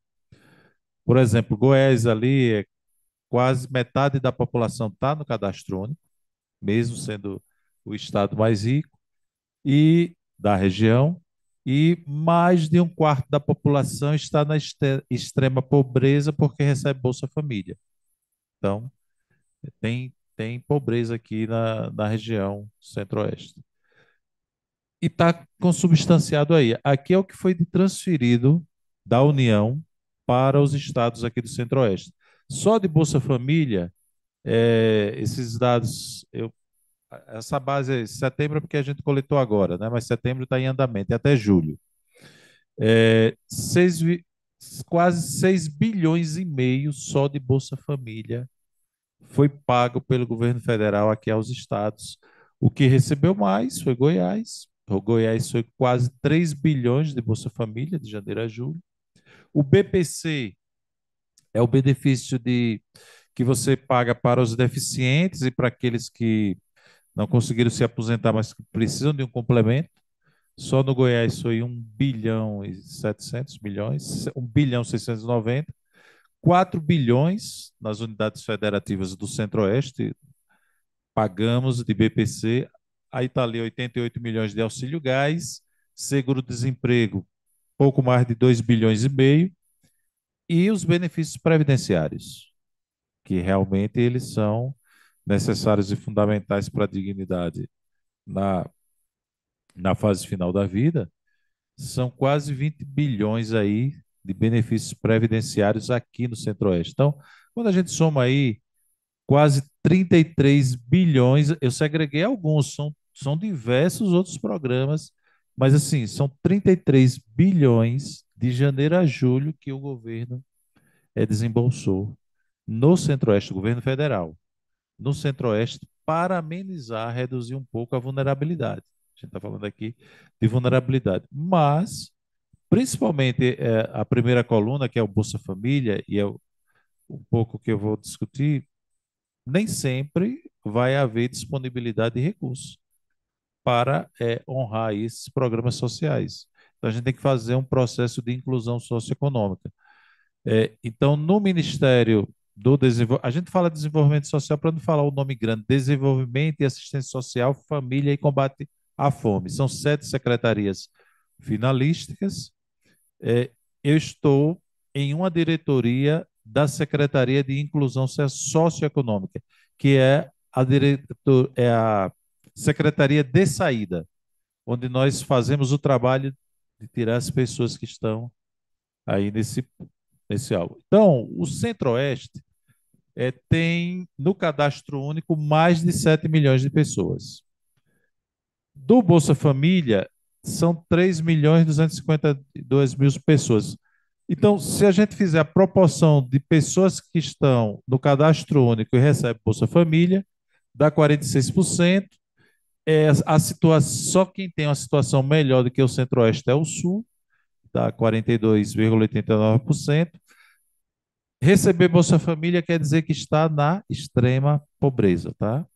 Por exemplo, Goiás ali, quase metade da população está no cadastro único, mesmo sendo o estado mais rico e da região, e mais de 1/4 da população está na extrema pobreza porque recebe Bolsa Família. Então, tem pobreza aqui na região Centro-Oeste. E está consubstanciado aí. Aqui é o que foi transferido da União para os estados aqui do Centro-Oeste. Só de Bolsa Família, esses dados, essa base é setembro porque a gente coletou agora, né? Mas setembro está em andamento, até julho. Quase 6 bilhões e meio só de Bolsa Família foi pago pelo governo federal aqui aos estados. O que recebeu mais foi Goiás. O Goiás foi quase 3 bilhões de Bolsa Família, de janeiro a julho. O BPC é o benefício que você paga para os deficientes e para aqueles que não conseguiram se aposentar, mas que precisam de um complemento. Só no Goiás foi 1 bilhão e 700 milhões, 1 bilhão e 690. 4 bilhões nas unidades federativas do Centro-Oeste, pagamos de BPC, aí está ali 88 milhões de auxílio gás, seguro-desemprego, pouco mais de 2 bilhões e meio, e os benefícios previdenciários, que realmente eles são necessários e fundamentais para a dignidade na fase final da vida, são quase 20 bilhões aí de benefícios previdenciários aqui no Centro-Oeste. Então, quando a gente soma aí quase 33 bilhões, eu segreguei alguns, são diversos outros programas, mas assim, são 33 bilhões de janeiro a julho que o governo desembolsou no Centro-Oeste, o governo federal, no Centro-Oeste, para amenizar, reduzir um pouco a vulnerabilidade. A gente está falando aqui de vulnerabilidade, mas principalmente a primeira coluna, que é o Bolsa Família, e é um pouco que eu vou discutir, nem sempre vai haver disponibilidade de recursos para honrar esses programas sociais. Então, a gente tem que fazer um processo de inclusão socioeconômica. Então, no Ministério do Desenvolvimento, a gente fala desenvolvimento social para não falar o nome grande, Desenvolvimento e Assistência Social, Família e Combate à Fome. São 7 secretarias finalísticas. Eu estou em uma diretoria da Secretaria de Inclusão Socioeconômica, que é a Secretaria de Saída, onde nós fazemos o trabalho de tirar as pessoas que estão aí nesse alvo. Então, o Centro-Oeste tem no cadastro único mais de 7 milhões de pessoas. Do Bolsa Família, são 3.252.000 pessoas. Então, se a gente fizer a proporção de pessoas que estão no cadastro único e recebem Bolsa Família, dá 46%. Só quem tem uma situação melhor do que o Centro-Oeste é o Sul, dá 42,89%. Receber Bolsa Família quer dizer que está na extrema pobreza, tá?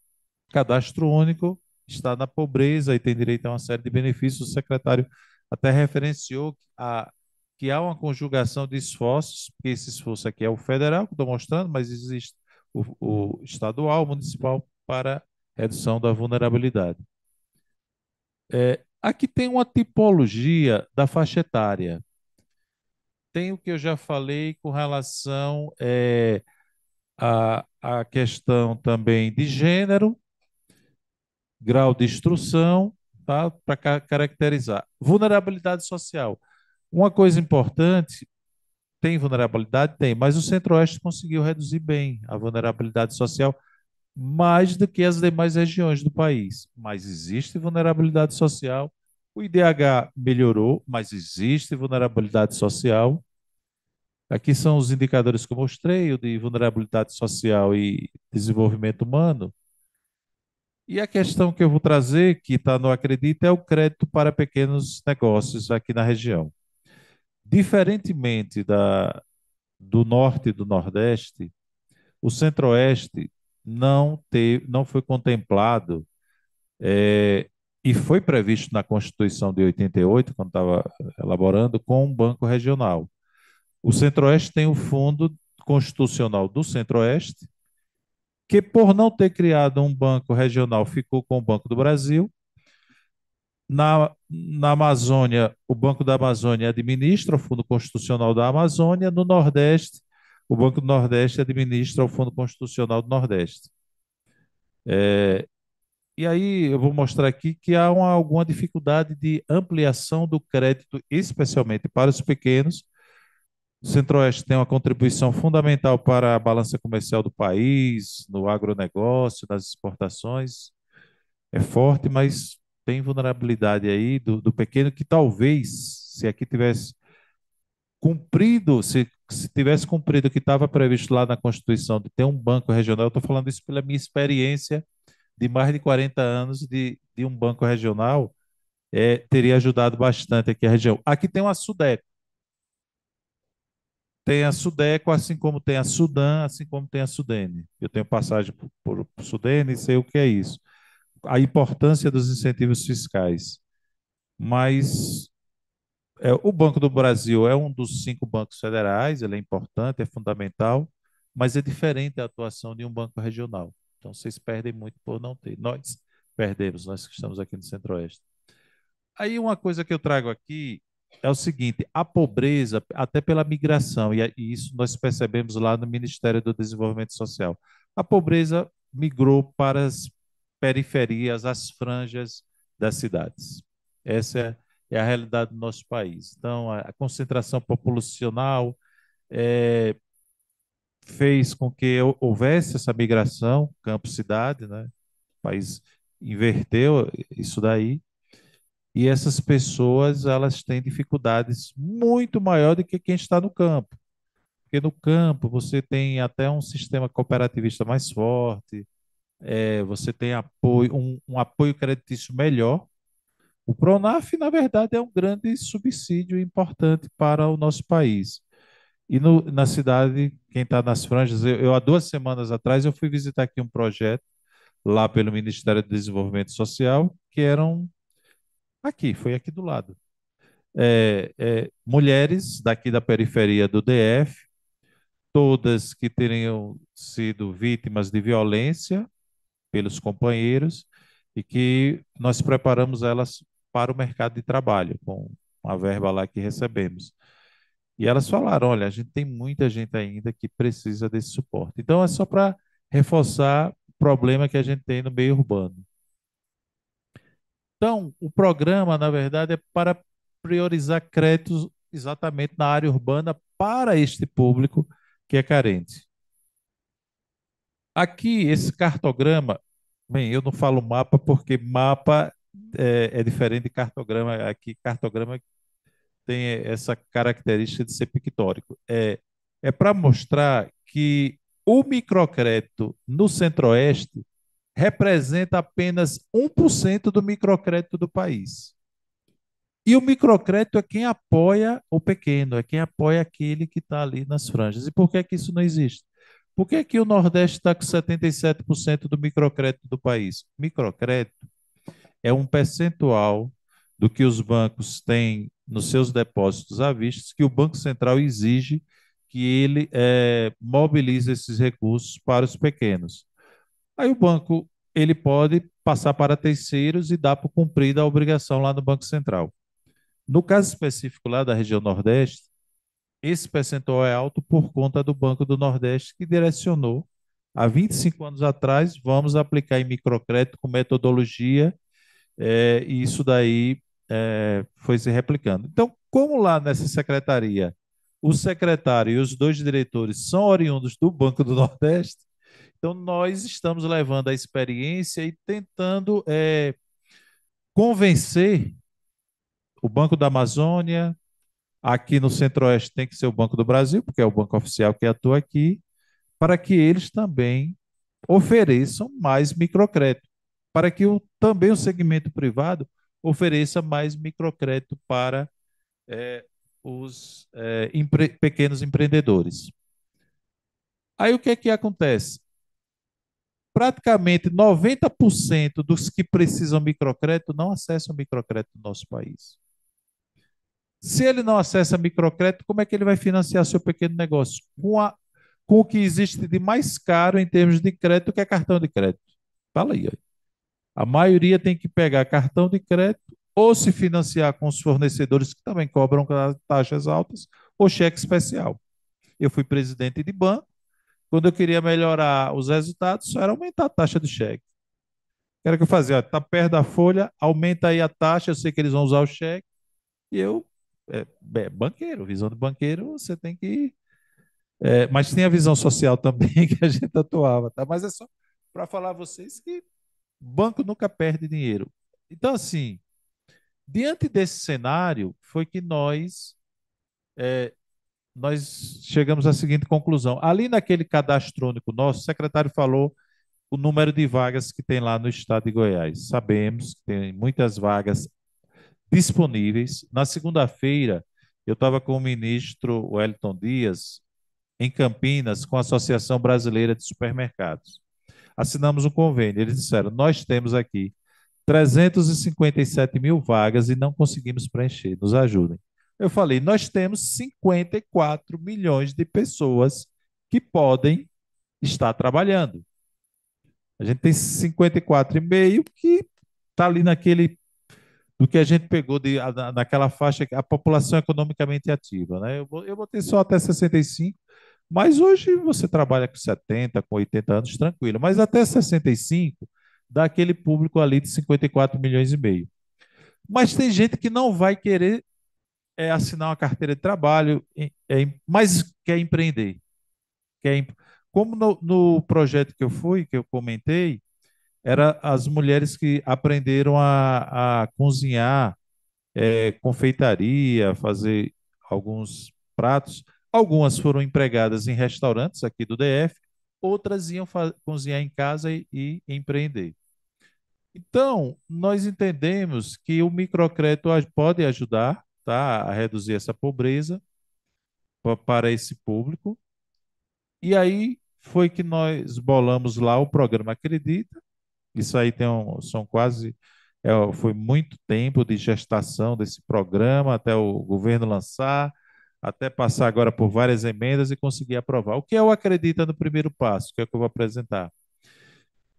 Cadastro único está na pobreza e tem direito a uma série de benefícios. O secretário até referenciou que há uma conjugação de esforços, porque esse esforço aqui é o federal, que estou mostrando, mas existe o estadual, o municipal, para redução da vulnerabilidade. Aqui tem uma tipologia da faixa etária. Tem o que eu já falei com relação à questão também de gênero, grau de instrução, tá? Para caracterizar. Vulnerabilidade social. Uma coisa importante, tem vulnerabilidade? Tem, mas o Centro-Oeste conseguiu reduzir bem a vulnerabilidade social, mais do que as demais regiões do país. Mas existe vulnerabilidade social. O IDH melhorou, mas existe vulnerabilidade social. Aqui são os indicadores que eu mostrei, o de vulnerabilidade social e desenvolvimento humano. E a questão que eu vou trazer, que está no Acredita, é o crédito para pequenos negócios aqui na região. Diferentemente do Norte e do Nordeste, o Centro-Oeste não foi contemplado e foi previsto na Constituição de 88, quando estava elaborando, com um banco regional. O Centro-Oeste tem o Fundo Constitucional do Centro-Oeste, que por não ter criado um banco regional, ficou com o Banco do Brasil. Na Amazônia, o Banco da Amazônia administra o Fundo Constitucional da Amazônia. No Nordeste, o Banco do Nordeste administra o Fundo Constitucional do Nordeste. E aí eu vou mostrar aqui que há alguma dificuldade de ampliação do crédito, especialmente para os pequenos. O Centro-Oeste tem uma contribuição fundamental para a balança comercial do país, no agronegócio, nas exportações. É forte, mas tem vulnerabilidade aí do pequeno que talvez, se aqui tivesse cumprido, se tivesse cumprido o que estava previsto lá na Constituição de ter um banco regional, eu estou falando isso pela minha experiência de mais de 40 anos de um banco regional, teria ajudado bastante aqui a região. Aqui tem uma Sudeco. Tem a Sudeco, assim como tem a Sudan, assim como tem a Sudene. Eu tenho passagem por Sudene e sei o que é isso. A importância dos incentivos fiscais. Mas o Banco do Brasil é um dos 5 bancos federais, ele é importante, é fundamental, mas é diferente a atuação de um banco regional. Então, vocês perdem muito por não ter. Nós perdemos, nós que estamos aqui no Centro-Oeste. Aí, uma coisa que eu trago aqui é o seguinte: a pobreza, até pela migração, e isso nós percebemos lá no Ministério do Desenvolvimento Social, a pobreza migrou para as periferias, as franjas das cidades. Essa é a realidade do nosso país. Então, a concentração populacional fez com que houvesse essa migração, campo-cidade, né? O país inverteu isso daí, e essas pessoas elas têm dificuldades muito maior do que quem está no campo. Porque no campo você tem até um sistema cooperativista mais forte, você tem apoio, um apoio creditício melhor. O Pronaf, na verdade, é um grande subsídio importante para o nosso país. E na cidade, quem está nas franjas, há 2 semanas atrás, eu fui visitar aqui um projeto lá pelo Ministério do Desenvolvimento Social, que eram foi aqui do lado. Mulheres daqui da periferia do DF, todas que teriam sido vítimas de violência pelos companheiros e que nós preparamos elas para o mercado de trabalho, com uma verba lá que recebemos. E elas falaram: olha, a gente tem muita gente ainda que precisa desse suporte. Então, é só para reforçar o problema que a gente tem no meio urbano. Então, o programa, na verdade, é para priorizar créditos exatamente na área urbana para este público que é carente. Aqui, esse cartograma, bem, eu não falo mapa porque mapa é diferente de cartograma. Aqui, cartograma tem essa característica de ser pictórico. É para mostrar que o microcrédito no Centro-Oeste representa apenas 1% do microcrédito do país. E o microcrédito é quem apoia o pequeno, é quem apoia aquele que está ali nas franjas. E por que que isso não existe? Por que que o Nordeste está com 77% do microcrédito do país? Microcrédito é um percentual do que os bancos têm nos seus depósitos à vista, que o Banco Central exige que ele mobilize esses recursos para os pequenos. Aí o banco ele pode passar para terceiros e dar por cumprida a obrigação lá no Banco Central. No caso específico lá da região Nordeste, esse percentual é alto por conta do Banco do Nordeste, que direcionou, há 25 anos atrás, vamos aplicar em microcrédito com metodologia, e isso daí foi se replicando. Então, como lá nessa secretaria, o secretário e os dois diretores são oriundos do Banco do Nordeste, então nós estamos levando a experiência e tentando convencer o Banco da Amazônia. Aqui no Centro-Oeste tem que ser o Banco do Brasil, porque é o banco oficial que atua aqui, para que eles também ofereçam mais microcrédito, para que também o segmento privado ofereça mais microcrédito para os pequenos empreendedores. Aí o que é que acontece? Praticamente 90% dos que precisam microcrédito não acessam microcrédito no nosso país. Se ele não acessa microcrédito, como é que ele vai financiar seu pequeno negócio? Com o que existe de mais caro em termos de crédito, que é cartão de crédito. Fala aí. A maioria tem que pegar cartão de crédito ou se financiar com os fornecedores que também cobram taxas altas ou cheque especial. Eu fui presidente de banco. Quando eu queria melhorar os resultados, só era aumentar a taxa do cheque. Era o que eu fazia, está perto da folha, aumenta aí a taxa, eu sei que eles vão usar o cheque, e eu, banqueiro, visão de banqueiro, você tem que. Mas tem a visão social também que a gente atuava, tá? Mas é só para falar a vocês que banco nunca perde dinheiro. Então, assim, diante desse cenário, foi que nós chegamos à seguinte conclusão. Ali naquele cadastro único nosso, o secretário falou o número de vagas que tem lá no estado de Goiás. Sabemos que tem muitas vagas disponíveis. Na segunda-feira, eu estava com o ministro Wellington Dias em Campinas com a Associação Brasileira de Supermercados. Assinamos um convênio. Eles disseram: nós temos aqui 357 mil vagas e não conseguimos preencher. Nos ajudem. Eu falei: nós temos 54 milhões de pessoas que podem estar trabalhando. A gente tem 54,5 que está ali naquele do que a gente pegou naquela faixa, a população economicamente ativa, né? Eu botei só até 65, mas hoje você trabalha com 70, com 80 anos, tranquilo. Mas até 65 dá aquele público ali de 54 milhões e meio. Mas tem gente que não vai querer assinar uma carteira de trabalho, mas quer empreender. Como no projeto que eu fui, que eu comentei, era as mulheres que aprenderam a cozinhar, confeitaria, fazer alguns pratos. Algumas foram empregadas em restaurantes aqui do DF, outras iam cozinhar em casa e empreender. Então, nós entendemos que o microcrédito pode ajudar, tá, a reduzir essa pobreza para esse público. E aí foi que nós bolamos lá o programa Acredita. Isso aí são quase, foi muito tempo de gestação desse programa até o governo lançar, até passar agora por várias emendas e conseguir aprovar. O que é o Acredita no primeiro passo, que é o que eu vou apresentar?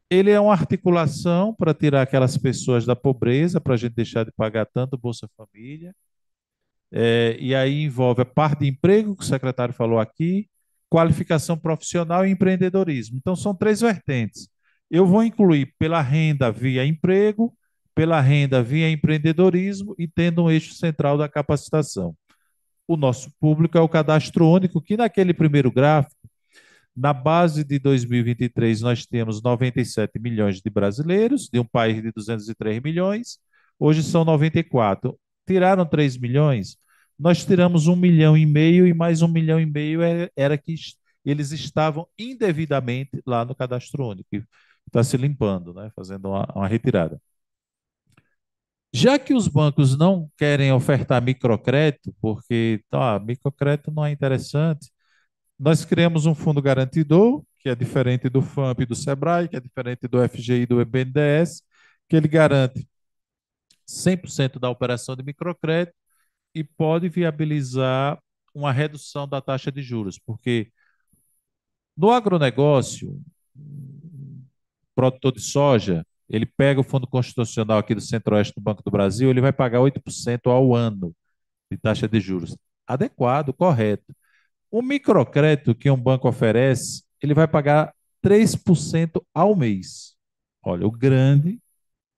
Ele é uma articulação para tirar aquelas pessoas da pobreza, para a gente deixar de pagar tanto Bolsa Família. E aí envolve a parte de emprego, que o secretário falou aqui, qualificação profissional e empreendedorismo. Então, são três vertentes. Eu vou incluir pela renda via emprego, pela renda via empreendedorismo e tendo um eixo central da capacitação. O nosso público é o cadastro único, que naquele primeiro gráfico, na base de 2023, nós temos 97 milhões de brasileiros, de um país de 203 milhões, hoje são 94. Tiraram 3 milhões, nós tiramos 1,5 milhão e mais 1,5 milhão era que eles estavam indevidamente lá no cadastro único, que está se limpando, né, fazendo uma retirada. Já que os bancos não querem ofertar microcrédito, porque microcrédito não é interessante, nós criamos um fundo garantidor, que é diferente do FAMP e do SEBRAE, que é diferente do FGI e do BNDES, que ele garante 100% da operação de microcrédito e pode viabilizar uma redução da taxa de juros, porque no agronegócio, produtor de soja, ele pega o fundo constitucional aqui do Centro-Oeste do Banco do Brasil, ele vai pagar 8% ao ano de taxa de juros. Adequado, correto. O microcrédito que um banco oferece, ele vai pagar 3% ao mês. Olha, o grande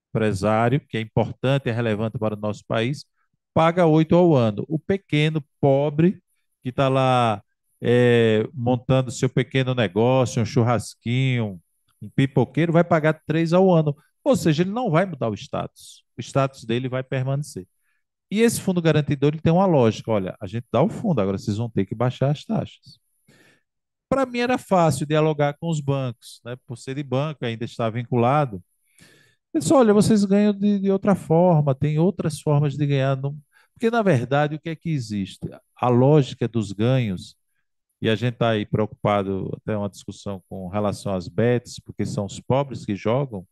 empresário, que é importante e é relevante para o nosso país, paga 8 ao ano. O pequeno, pobre, que está lá montando seu pequeno negócio, um churrasquinho, um pipoqueiro, vai pagar 3 ao ano. Ou seja, ele não vai mudar o status. O status dele vai permanecer. E esse fundo garantidor ele tem uma lógica. Olha, a gente dá o fundo, agora vocês vão ter que baixar as taxas. Para mim era fácil dialogar com os bancos, né? Por ser de banco, ainda está vinculado. Eu disse, olha, vocês ganham de outra forma, tem outras formas de ganhar. Porque, na verdade, o que é que existe? A lógica dos ganhos, e a gente está aí preocupado, até uma discussão com relação às bets, porque são os pobres que jogam,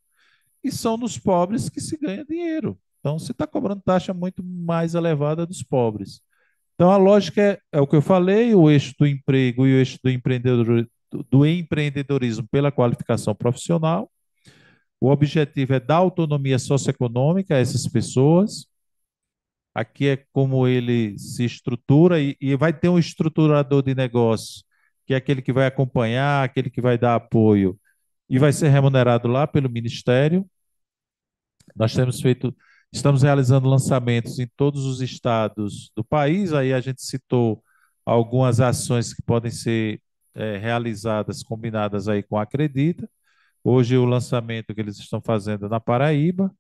e são nos pobres que se ganha dinheiro. Então, você está cobrando taxa muito mais elevada dos pobres. Então, a lógica é o que eu falei, o eixo do emprego e o eixo do empreendedorismo pela qualificação profissional. O objetivo é dar autonomia socioeconômica a essas pessoas. Aqui é como ele se estrutura e vai ter um estruturador de negócio, que é aquele que vai acompanhar, aquele que vai dar apoio e vai ser remunerado lá pelo Ministério. Nós estamos realizando lançamentos em todos os estados do país. Aí a gente citou algumas ações que podem ser realizadas, combinadas aí com a Acredita. Hoje o lançamento que eles estão fazendo na Paraíba,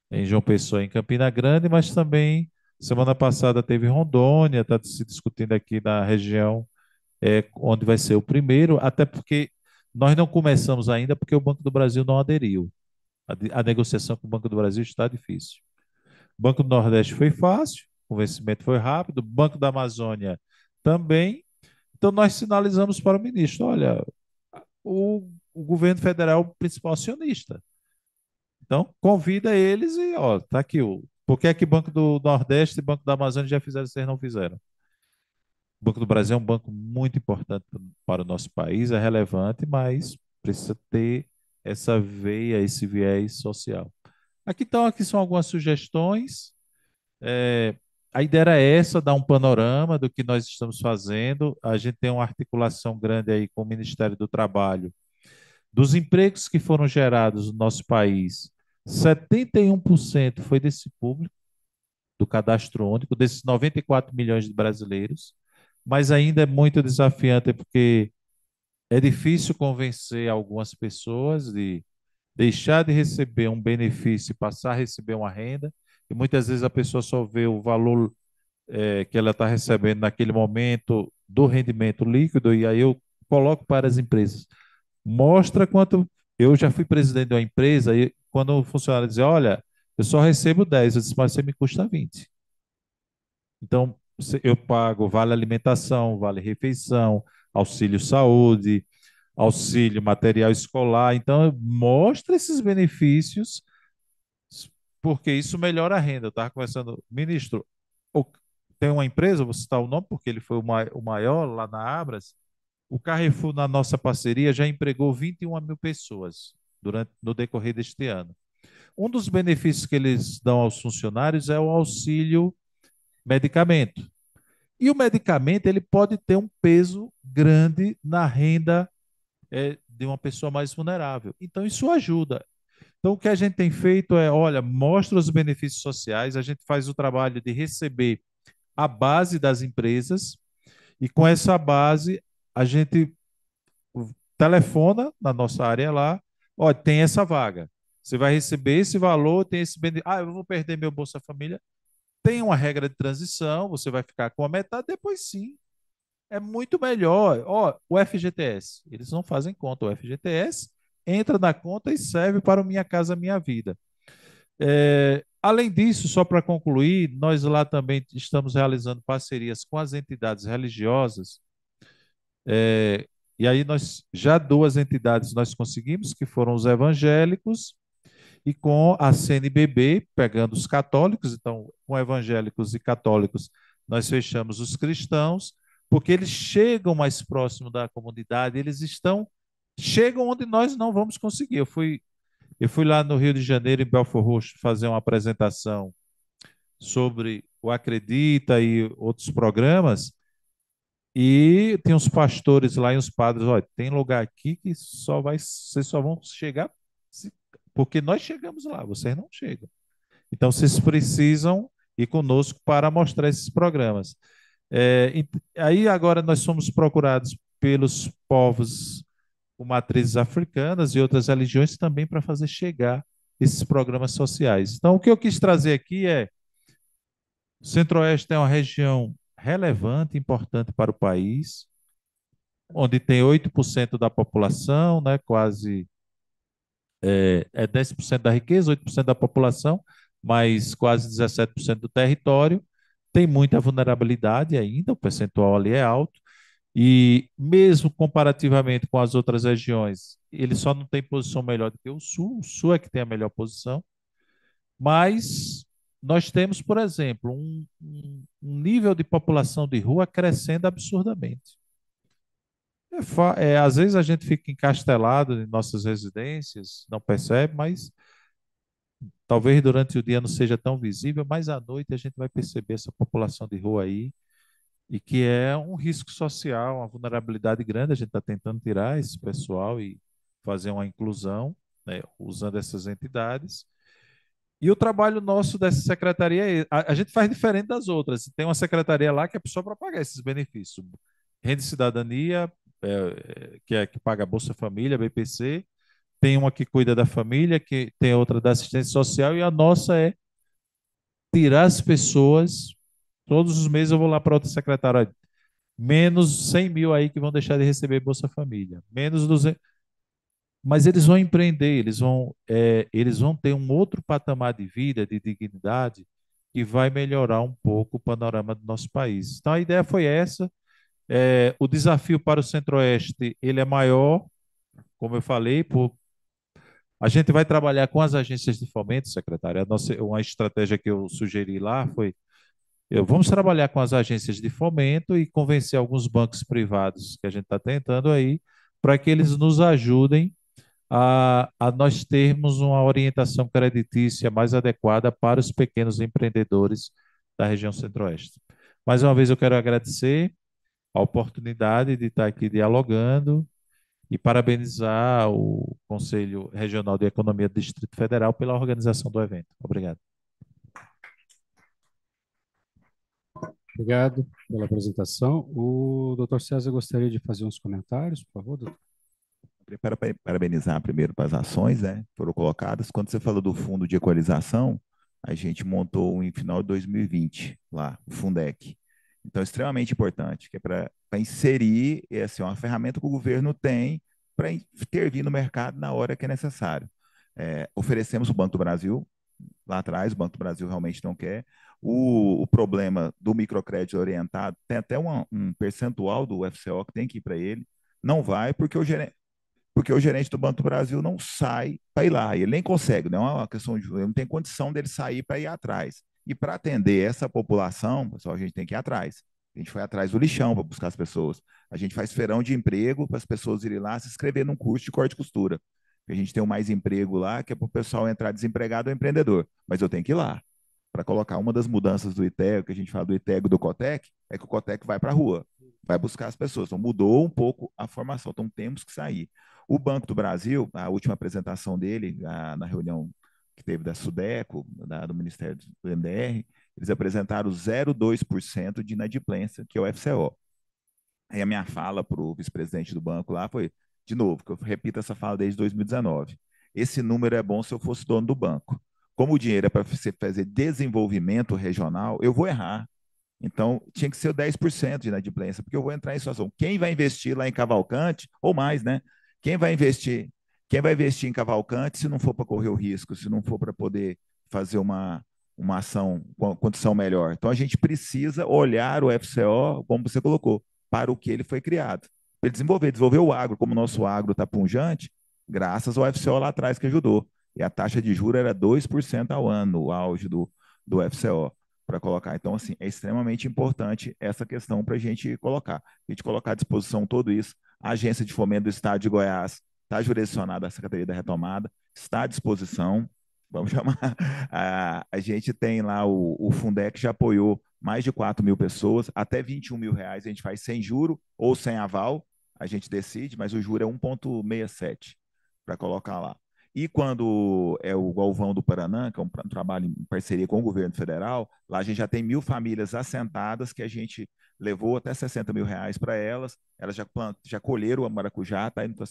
em João Pessoa, em Campina Grande, mas também semana passada teve Rondônia, está se discutindo aqui na região onde vai ser o primeiro, até porque nós não começamos ainda porque o Banco do Brasil não aderiu. A negociação com o Banco do Brasil está difícil. O Banco do Nordeste foi fácil, o vencimento foi rápido, o Banco da Amazônia também. Então, nós sinalizamos para o ministro: olha, o governo federal é o principal acionista. Então, convida eles e, ó, tá aqui por que é que Banco do Nordeste e Banco da Amazônia já fizeram, vocês não fizeram? O Banco do Brasil é um banco muito importante para o nosso país, é relevante, mas precisa ter essa veia, esse viés social. Aqui são algumas sugestões. É, a ideia era essa, dar um panorama do que nós estamos fazendo. A gente tem uma articulação grande aí com o Ministério do Trabalho. Dos empregos que foram gerados no nosso país, 71% foi desse público, do cadastro único, desses 94 milhões de brasileiros, mas ainda é muito desafiante porque é difícil convencer algumas pessoas de deixar de receber um benefício e passar a receber uma renda, e muitas vezes a pessoa só vê o valor que ela está recebendo naquele momento do rendimento líquido, e aí eu coloco para as empresas. Mostra quanto. Eu já fui presidente de uma empresa, e quando o funcionário dizia, olha, eu só recebo 10, eu disse, mas você me custa 20. Então, eu pago vale alimentação, vale refeição, auxílio saúde, auxílio material escolar. Então, mostra esses benefícios, porque isso melhora a renda. Eu estava conversando, ministro, tem uma empresa, vou citar o nome, porque ele foi o maior lá na Abras. O Carrefour, na nossa parceria, já empregou 21 mil pessoas no decorrer deste ano. Um dos benefícios que eles dão aos funcionários é o auxílio medicamento. E o medicamento ele pode ter um peso grande na renda de uma pessoa mais vulnerável. Então, isso ajuda. Então, o que a gente tem feito é, olha, mostra os benefícios sociais, a gente faz o trabalho de receber a base das empresas e com essa base a gente telefona na nossa área lá, ó, tem essa vaga. Você vai receber esse valor, tem esse benefício. Ah, eu vou perder meu Bolsa Família. Tem uma regra de transição, você vai ficar com a metade, depois sim. É muito melhor. Ó, o FGTS, eles não fazem conta. O FGTS entra na conta e serve para o Minha Casa Minha Vida. Além disso, só para concluir, nós lá também estamos realizando parcerias com as entidades religiosas. É, e aí nós já duas entidades nós conseguimos, que foram os evangélicos e com a CNBB, pegando os católicos, então com evangélicos e católicos nós fechamos os cristãos, porque eles chegam mais próximo da comunidade, chegam onde nós não vamos conseguir. Eu fui lá no Rio de Janeiro, em Belford Roxo, fazer uma apresentação sobre o Acredita e outros programas, e tem uns pastores lá e uns padres, olha, tem lugar aqui que vocês só vão chegar porque nós chegamos lá, vocês não chegam. Então, vocês precisam ir conosco para mostrar esses programas. Aí agora nós somos procurados pelos povos com matrizes africanas e outras religiões também para fazer chegar esses programas sociais. Então, o que eu quis trazer aqui é: o Centro-Oeste é uma região relevante, importante para o país, onde tem 8% da população, né, quase 10% da riqueza, 8% da população, mas quase 17% do território. Tem muita vulnerabilidade ainda, o percentual ali é alto, e mesmo comparativamente com as outras regiões, ele só não tem posição melhor do que o Sul é que tem a melhor posição, mas nós temos, por exemplo, um nível de população de rua crescendo absurdamente. Às vezes a gente fica encastelado em nossas residências, não percebe, mas talvez durante o dia não seja tão visível, mas à noite a gente vai perceber essa população de rua aí, e que é um risco social, uma vulnerabilidade grande. A gente está tentando tirar esse pessoal e fazer uma inclusão, né, usando essas entidades. E o trabalho nosso dessa secretaria, a gente faz diferente das outras. Tem uma secretaria lá que é só para pagar esses benefícios. Renda e Cidadania, que paga a Bolsa Família, BPC. Tem uma que cuida da família, que tem outra da assistência social, e a nossa é tirar as pessoas. Todos os meses eu vou lá para outra secretária: menos 100 mil aí que vão deixar de receber Bolsa Família, menos 200. Mas eles vão empreender, eles vão ter um outro patamar de vida, de dignidade, que vai melhorar um pouco o panorama do nosso país. Então a ideia foi essa. O desafio para o Centro-Oeste ele é maior, como eu falei, a gente vai trabalhar com as agências de fomento, secretária. Uma estratégia que eu sugeri lá foi: vamos trabalhar com as agências de fomento e convencer alguns bancos privados que a gente está tentando aí, para que eles nos ajudem a nós termos uma orientação creditícia mais adequada para os pequenos empreendedores da região Centro-Oeste. Mais uma vez eu quero agradecer a oportunidade de estar aqui dialogando e parabenizar o Conselho Regional de Economia do Distrito Federal pela organização do evento. Obrigado. Obrigado pela apresentação. O doutor César gostaria de fazer uns comentários, por favor, doutor? Para parabenizar primeiro para as ações, né, que foram colocadas. Quando você falou do fundo de equalização, a gente montou em final de 2020 lá, o Fundec. Então, é extremamente importante, que é para inserir assim, uma ferramenta que o governo tem para intervir no mercado na hora que é necessário. Oferecemos o Banco do Brasil lá atrás, o Banco do Brasil realmente não quer. O problema do microcrédito orientado, tem até um percentual do FCO que tem que ir para ele, não vai, porque o gerente do Banco do Brasil não sai para ir lá, ele nem consegue, não é uma questão de, ele não tem condição dele sair para ir atrás. E para atender essa população, pessoal, a gente tem que ir atrás. A gente foi atrás do lixão para buscar as pessoas. A gente faz feirão de emprego para as pessoas irem lá se inscrever num curso de corte e costura. A gente tem o Mais Emprego lá, que é para o pessoal entrar desempregado ou empreendedor. Mas eu tenho que ir lá. para colocar. Uma das mudanças do ITEG, que a gente fala do ITEG e do COTEC, é que o COTEC vai para a rua, vai buscar as pessoas. Então, mudou um pouco a formação, então temos que sair. O Banco do Brasil, a última apresentação dele, na reunião que teve da Sudeco, do Ministério do MDR, eles apresentaram 0,2% de inadimplência, que é o FCO. Aí a minha fala para o vice-presidente do banco lá foi, de novo, que eu repito essa fala desde 2019. Esse número é bom se eu fosse dono do banco. Como o dinheiro é para você fazer desenvolvimento regional, eu vou errar. Então, tinha que ser o 10% de inadimplência, porque eu vou entrar em situação. Quem vai investir lá em Cavalcante, ou mais, né? Quem vai investir? Quem vai investir em Cavalcante se não for para correr o risco, se não for para poder fazer uma ação com condição melhor? Então, a gente precisa olhar o FCO, como você colocou, para o que ele foi criado. Para desenvolver o agro, como o nosso agro está punjante, graças ao FCO lá atrás que ajudou. E a taxa de juros era 2% ao ano, o auge do FCO para colocar. Então, assim, é extremamente importante essa questão para a gente colocar. A gente colocar à disposição tudo isso. A Agência de Fomento do Estado de Goiás está jurisdicionada à Secretaria da Retomada, está à disposição. Vamos chamar. A gente tem lá o Fundec, já apoiou mais de 4 mil pessoas, até 21 mil reais a gente faz sem juro ou sem aval, a gente decide, mas o juro é 1,67 para colocar lá. E quando é o Galvão do Paraná, que é um trabalho em parceria com o governo federal, lá a gente já tem 1.000 famílias assentadas que a gente levou até 60 mil reais para elas. Elas já colheram a maracujá, está indo para a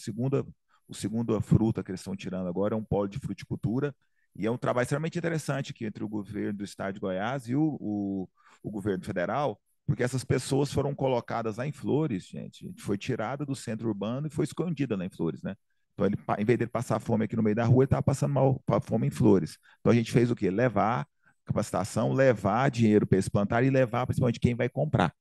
segunda fruta que eles estão tirando agora, é um polo de fruticultura. E é um trabalho extremamente interessante aqui entre o governo do estado de Goiás e o governo federal, porque essas pessoas foram colocadas lá em Flores, gente. Foi tirada do centro urbano e foi escondida lá em Flores, né? Então, ele, em vez de ele passar fome aqui no meio da rua, ele estava passando mal fome em Flores. Então, a gente fez o quê? Levar capacitação, levar dinheiro para esse plantar e levar principalmente quem vai comprar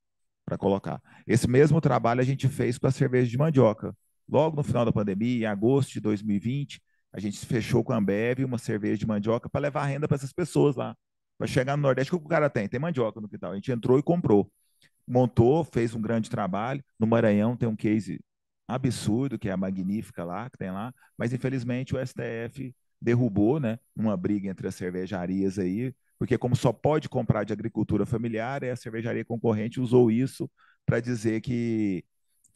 para colocar. Esse mesmo trabalho a gente fez com a cerveja de mandioca. Logo no final da pandemia, em agosto de 2020, a gente fechou com a Ambev uma cerveja de mandioca para levar renda para essas pessoas lá. Para chegar no Nordeste, o que o cara tem? Tem mandioca no quintal. A gente entrou e comprou. Montou, fez um grande trabalho. No Maranhão tem um case absurdo, que é a Magnífica lá, que tem lá, mas infelizmente o STF derrubou, né, uma briga entre as cervejarias aí, porque como só pode comprar de agricultura familiar, a cervejaria concorrente usou isso para dizer que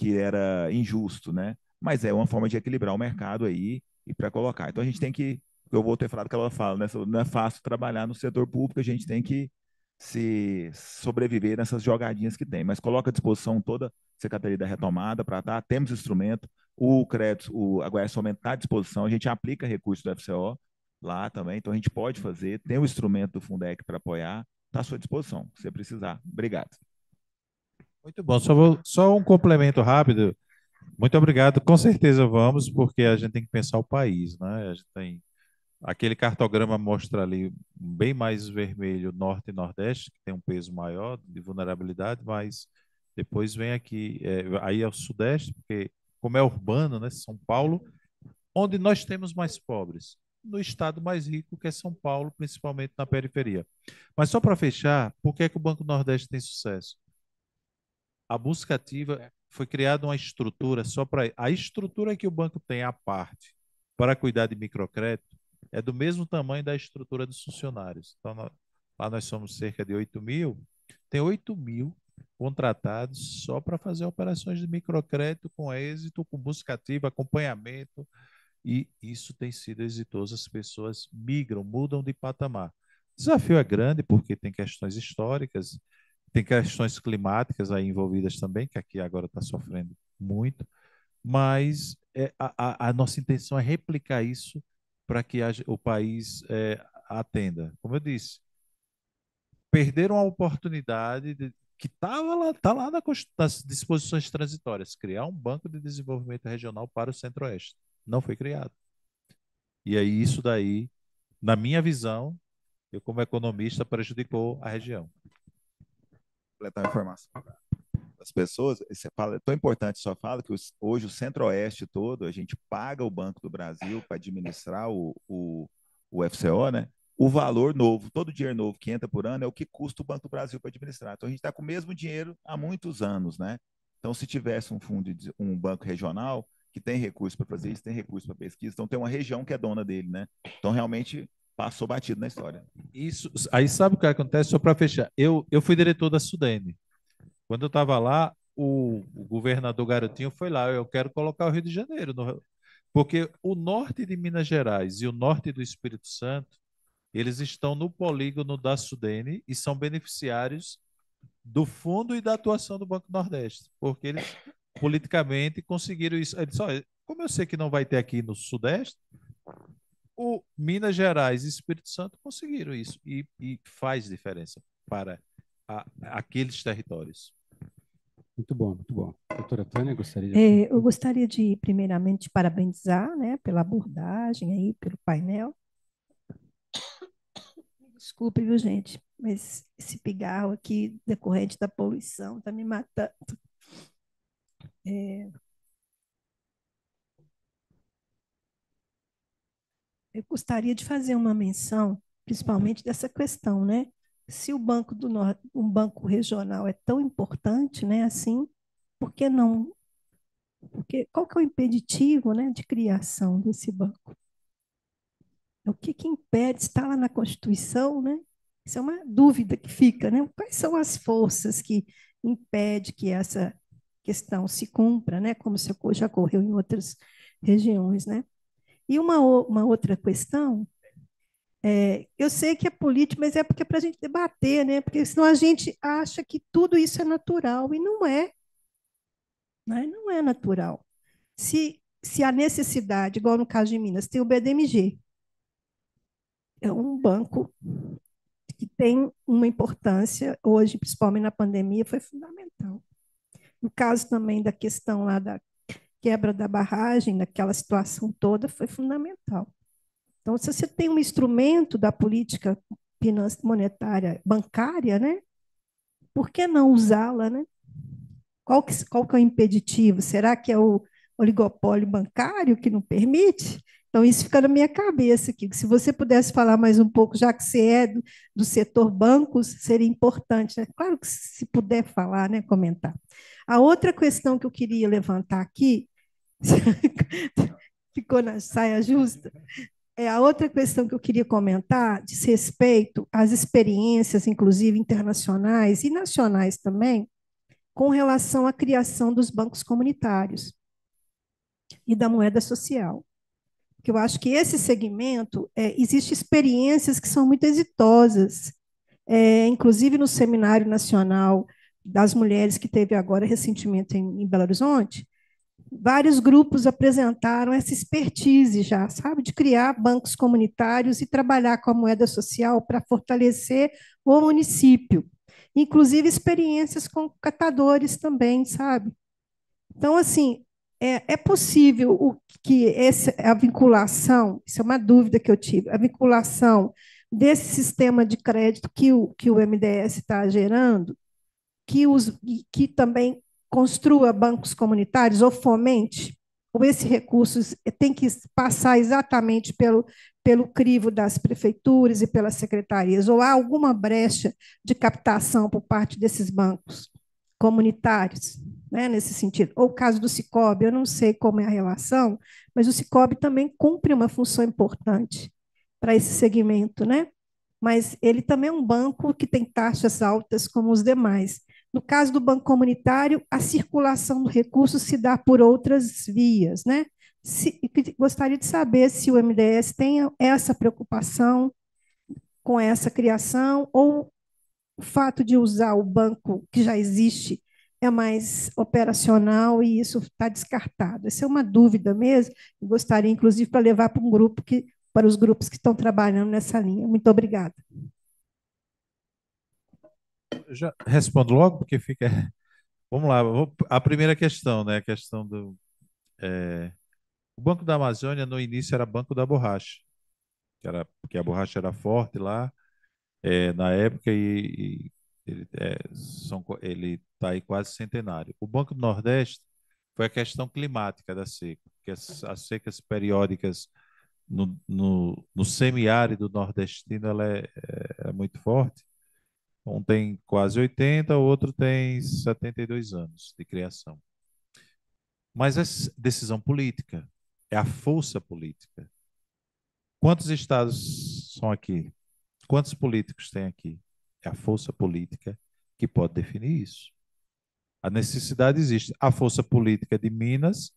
era injusto, né? Mas é uma forma de equilibrar o mercado aí e para colocar. Então a gente tem que, eu vou ter falado que ela fala, né, não é fácil trabalhar no setor público, a gente tem que se sobreviver nessas jogadinhas que tem, mas coloca à disposição toda a Secretaria da Retomada para estar, temos instrumento, o crédito, a Goiás Fomento está à disposição, a gente aplica recurso do FCO lá também, então a gente pode fazer, tem o instrumento do Fundec para apoiar, está à sua disposição, se você precisar. Obrigado. Muito bom, só um complemento rápido. Muito obrigado, com certeza vamos, porque a gente tem que pensar o país, né? A gente tem aquele cartograma mostra ali bem mais vermelho norte e nordeste, que tem um peso maior de vulnerabilidade, mas depois vem aqui, aí é o sudeste, porque como é urbano, né, São Paulo, onde nós temos mais pobres, no estado mais rico que é São Paulo, principalmente na periferia. Mas só para fechar, por que é que o Banco Nordeste tem sucesso? A busca ativa foi criada uma estrutura só para a estrutura que o banco tem à parte para cuidar de microcrédito é do mesmo tamanho da estrutura dos funcionários. Então, lá nós somos cerca de 8 mil, tem 8 mil contratados só para fazer operações de microcrédito com êxito, com busca ativa, acompanhamento, e isso tem sido exitoso. As pessoas migram, mudam de patamar. O desafio é grande porque tem questões históricas, tem questões climáticas aí envolvidas também, que aqui agora está sofrendo muito, mas a nossa intenção é replicar isso para que o país atenda. Como eu disse, perderam a oportunidade que estava lá, está lá nas disposições transitórias, criar um banco de desenvolvimento regional para o Centro-Oeste. Não foi criado. E aí isso daí, na minha visão, eu como economista, prejudicou a região. Completar a informação das pessoas, você fala, é tão importante, só fala que hoje o Centro-Oeste todo, a gente paga o Banco do Brasil para administrar o FCO, né? O valor novo, todo dinheiro novo que entra por ano é o que custa o Banco do Brasil para administrar. Então a gente está com o mesmo dinheiro há muitos anos, né? Então, se tivesse um banco regional que tem recurso para fazer isso, tem recurso para pesquisa, então tem uma região que é dona dele, né? Então, realmente passou batido na história. Isso, aí sabe o que acontece? Só para fechar, eu fui diretor da Sudene. Quando eu estava lá, o governador Garotinho foi lá. Eu quero colocar o Rio de Janeiro, porque o norte de Minas Gerais e o norte do Espírito Santo, eles estão no polígono da Sudene e são beneficiários do fundo e da atuação do Banco Nordeste, porque eles politicamente conseguiram isso. Ele disse, olha, como eu sei que não vai ter aqui no Sudeste, o Minas Gerais e Espírito Santo conseguiram isso e faz diferença para aqueles territórios. Muito bom, muito bom. Doutora Tânia, gostaria de... eu gostaria de, primeiramente, parabenizar, né, pela abordagem aí, pelo painel. Desculpe, viu, gente, mas esse pigarro aqui, decorrente da poluição, está me matando. Eu gostaria de fazer uma menção, principalmente dessa questão, né? Se o Banco do Norte, um banco regional é tão importante, né, assim, por que não? Porque qual que é o impeditivo, né, de criação desse banco? O que impede? Está lá na Constituição, né? Isso é uma dúvida que fica, né? Quais são as forças que impedem que essa questão se cumpra, né? Como já ocorreu em outras regiões, né? E uma outra questão, eu sei que é político, mas é porque é para a gente debater, né? Porque senão a gente acha que tudo isso é natural, e não é. Né? Não é natural. Se a necessidade, igual no caso de Minas, tem o BDMG, é um banco que tem uma importância, hoje, principalmente na pandemia, foi fundamental. No caso também da questão lá da quebra da barragem, naquela situação toda, foi fundamental. Então, se você tem um instrumento da política monetária bancária, né, por que não usá-la, né? Qual que é o impeditivo? Será que é o oligopólio bancário que não permite? Então, isso fica na minha cabeça aqui. Se você pudesse falar mais um pouco, já que você é do setor bancos, seria importante. Né? Claro que se puder falar, né, comentar. A outra questão que eu queria levantar aqui, ficou na saia justa, a outra questão que eu queria comentar diz respeito às experiências, inclusive internacionais e nacionais também, com relação à criação dos bancos comunitários e da moeda social. Porque eu acho que esse segmento, existe experiências que são muito exitosas, inclusive no Seminário Nacional das Mulheres, que teve agora recentemente em Belo Horizonte, vários grupos apresentaram essa expertise já, sabe, de criar bancos comunitários e trabalhar com a moeda social para fortalecer o município. Inclusive experiências com catadores também, sabe? Então, assim, é possível que a vinculação, isso é uma dúvida que eu tive, a vinculação desse sistema de crédito que o MDS está gerando, que também construa bancos comunitários ou fomente, ou esse recurso tem que passar exatamente pelo crivo das prefeituras e pelas secretarias, ou há alguma brecha de captação por parte desses bancos comunitários, né, nesse sentido. Ou o caso do Sicob, eu não sei como é a relação, mas o Sicob também cumpre uma função importante para esse segmento, né? Mas ele também é um banco que tem taxas altas como os demais. No caso do banco comunitário, a circulação do recurso se dá por outras vias, né? Gostaria de saber se o MDS tem essa preocupação com essa criação ou o fato de usar o banco que já existe é mais operacional e isso está descartado. Essa é uma dúvida mesmo. Eu gostaria, inclusive, para levar para para os grupos que estão trabalhando nessa linha. Muito obrigada. Eu já respondo logo, porque fica. Vamos lá. A primeira questão, né? A questão do. O Banco da Amazônia, no início, era Banco da Borracha, porque a borracha era forte lá, na época, e ele está aí quase centenário. O Banco do Nordeste foi a questão climática da seca, porque as secas periódicas no semiárido nordestino ela é muito forte. Um tem quase 80, o outro tem 72 anos de criação. Mas é decisão política, é a força política. Quantos estados são aqui? Quantos políticos tem aqui? É a força política que pode definir isso. A necessidade existe. A força política de Minas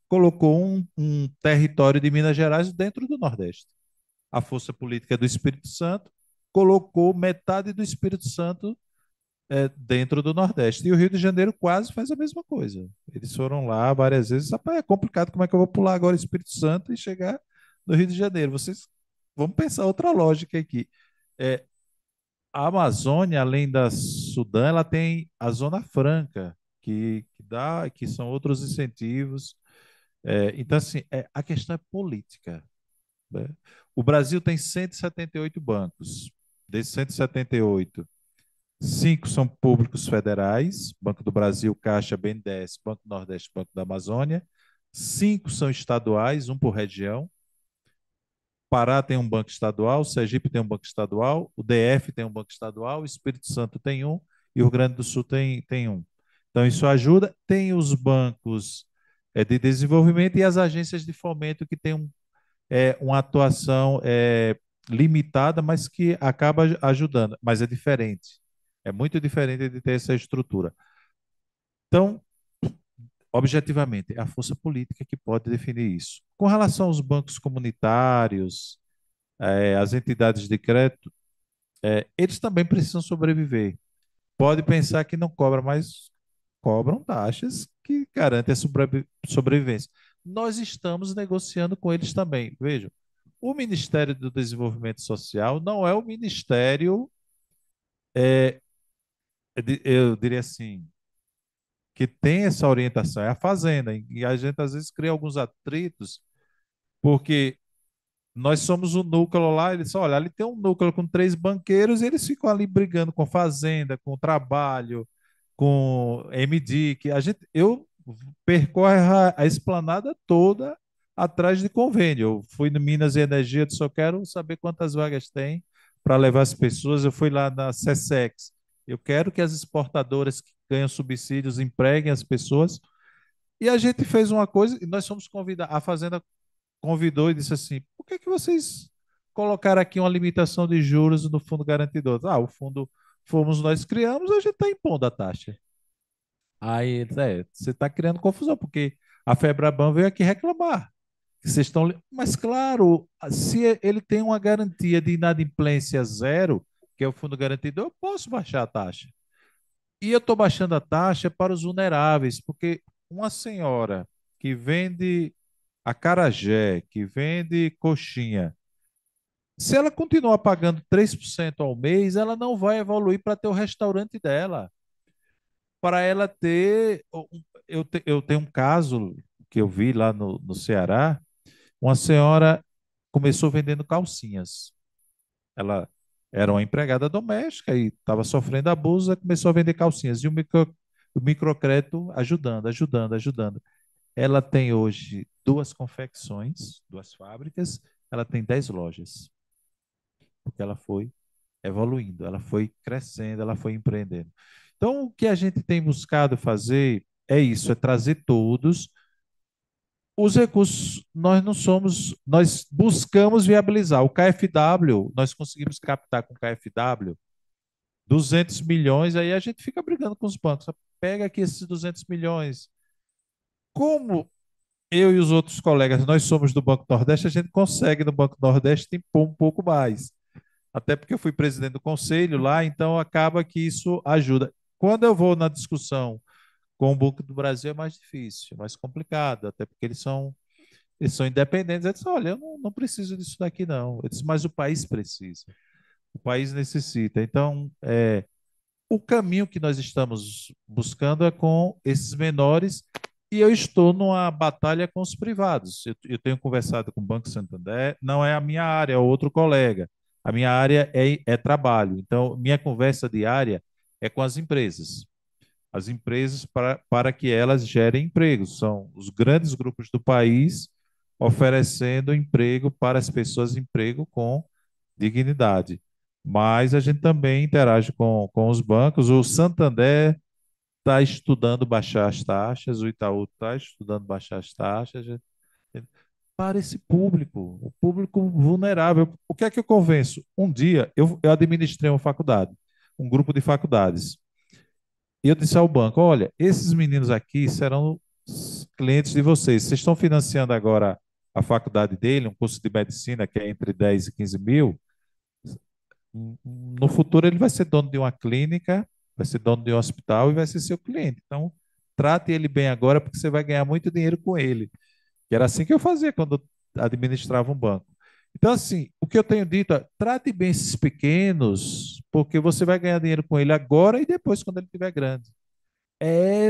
colocou um território de Minas Gerais dentro do Nordeste. A força política do Espírito Santo colocou metade do Espírito Santo dentro do Nordeste. E o Rio de Janeiro quase faz a mesma coisa. Eles foram lá várias vezes. Rapaz, é complicado, como é que eu vou pular agora o Espírito Santo e chegar no Rio de Janeiro? Vocês vamos pensar outra lógica aqui. É, a Amazônia, além da Sudã, ela tem a Zona Franca, que são outros incentivos. Então, assim, a questão é política, né? O Brasil tem 178 bancos. Desses 178, 5 são públicos federais, Banco do Brasil, Caixa, BNDES, Banco do Nordeste, Banco da Amazônia. 5 são estaduais, um por região. Pará tem um banco estadual, Sergipe tem um banco estadual, o DF tem um banco estadual, o Espírito Santo tem um e o Rio Grande do Sul tem um. Então, isso ajuda. Tem os bancos de desenvolvimento e as agências de fomento que têm uma atuação limitada, mas que acaba ajudando. Mas é diferente. É muito diferente de ter essa estrutura. Então, objetivamente, é a força política que pode definir isso. Com relação aos bancos comunitários, as entidades de crédito, eles também precisam sobreviver. Pode pensar que não cobra, mas cobram taxas que garantem a sobrevivência. Nós estamos negociando com eles também. Vejam, o Ministério do Desenvolvimento Social não é o ministério, eu diria assim, que tem essa orientação, é a Fazenda. E a gente às vezes cria alguns atritos, porque nós somos o núcleo lá, eles olha, ali tem um núcleo com 3 banqueiros e eles ficam ali brigando com Fazenda, com Trabalho, com MDIC. Eu percorro a esplanada toda atrás de convênio. Eu fui no Minas e Energia, eu só quero saber quantas vagas tem para levar as pessoas. Eu fui lá na SESEX. Eu quero que as exportadoras que ganham subsídios empreguem as pessoas. E a gente fez uma coisa, e nós fomos convidados, a Fazenda convidou e disse assim: por que que vocês colocaram aqui uma limitação de juros no fundo garantidor? Ah, o fundo fomos nós que criamos, a gente está impondo a taxa. Aí eles, você está criando confusão, porque a Febraban veio aqui reclamar. Que vocês estão. Mas, claro, se ele tem uma garantia de inadimplência zero, que é o fundo garantidor, eu posso baixar a taxa. E eu estou baixando a taxa para os vulneráveis, porque uma senhora que vende acarajé, que vende coxinha, se ela continuar pagando 3% ao mês, ela não vai evoluir para ter o restaurante dela. Para ela ter. Eu tenho um caso que eu vi lá no Ceará, uma senhora começou vendendo calcinhas. Ela era uma empregada doméstica e estava sofrendo abuso, ela começou a vender calcinhas. E o microcrédito ajudando, ajudando, ajudando. Ela tem hoje 2 confecções, 2 fábricas, ela tem 10 lojas, porque ela foi evoluindo, ela foi crescendo, ela foi empreendendo. Então, o que a gente tem buscado fazer é isso, é trazer todos os recursos. Nós não somos, nós buscamos viabilizar. O KfW, nós conseguimos captar com o KfW 200 milhões, aí a gente fica brigando com os bancos. Pega aqui esses 200 milhões. Como eu e os outros colegas, nós somos do Banco Nordeste, a gente consegue no Banco Nordeste impor um pouco mais. Até porque eu fui presidente do conselho lá, então acaba que isso ajuda. Quando eu vou na discussão com o Banco do Brasil é mais difícil, é mais complicado, até porque eles são independentes. Eles dizem, olha, eu não preciso disso daqui não. Eu disse, mas o país precisa, o país necessita. Então, o caminho que nós estamos buscando é com esses menores e eu estou numa batalha com os privados. Eu tenho conversado com o Banco Santander, não é a minha área, é outro colega. A minha área é trabalho. Então, minha conversa diária é com as empresas. As empresas para que elas gerem empregos. São os grandes grupos do país oferecendo emprego para as pessoas, emprego com dignidade. Mas a gente também interage com os bancos. O Santander está estudando baixar as taxas, o Itaú está estudando baixar as taxas. para esse público, o público vulnerável. O que é que eu convenço? Um dia eu administrei uma faculdade, um grupo de faculdades. E eu disse ao banco: olha, esses meninos aqui serão os clientes de vocês. Vocês estão financiando agora a faculdade dele, um curso de medicina que é entre 10 e 15 mil. No futuro, ele vai ser dono de uma clínica, vai ser dono de um hospital e vai ser seu cliente. Então, trate ele bem agora, porque você vai ganhar muito dinheiro com ele. Que era assim que eu fazia quando eu administrava um banco. Então, assim, o que eu tenho dito é: trate bem esses pequenos, porque você vai ganhar dinheiro com ele agora e depois, quando ele estiver grande. É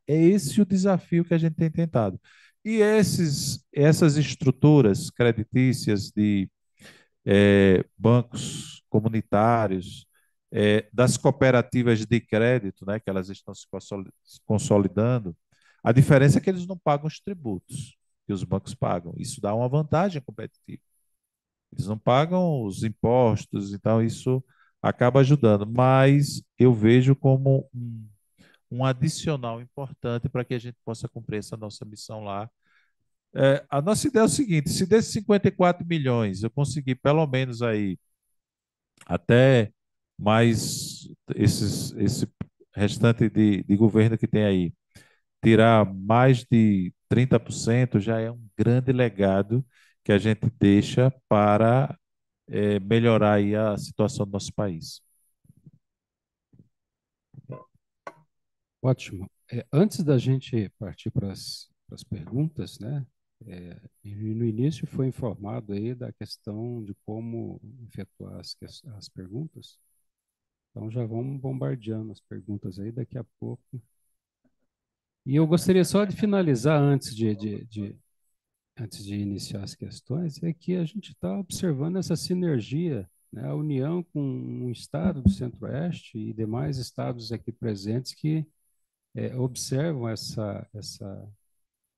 esse o desafio que a gente tem tentado. E essas estruturas creditícias de bancos comunitários, das cooperativas de crédito, né, que elas estão se consolidando, a diferença é que eles não pagam os tributos que os bancos pagam. Isso dá uma vantagem competitiva. Eles não pagam os impostos, então isso acaba ajudando. Mas eu vejo como um adicional importante para que a gente possa cumprir essa nossa missão lá. A nossa ideia é o seguinte: se desses 54 milhões eu conseguir pelo menos aí até mais esse restante de governo que tem aí, tirar mais de 30% já é um grande legado que a gente deixa para melhorar aí a situação do nosso país. Ótimo. Antes da gente partir para as perguntas, né? No início foi informado aí da questão de como efetuar as perguntas. Então já vamos bombardeando as perguntas aí daqui a pouco. E eu gostaria só de finalizar antes de iniciar as questões, é que a gente está observando essa sinergia, né? A união com um estado do Centro-Oeste e demais estados aqui presentes que observam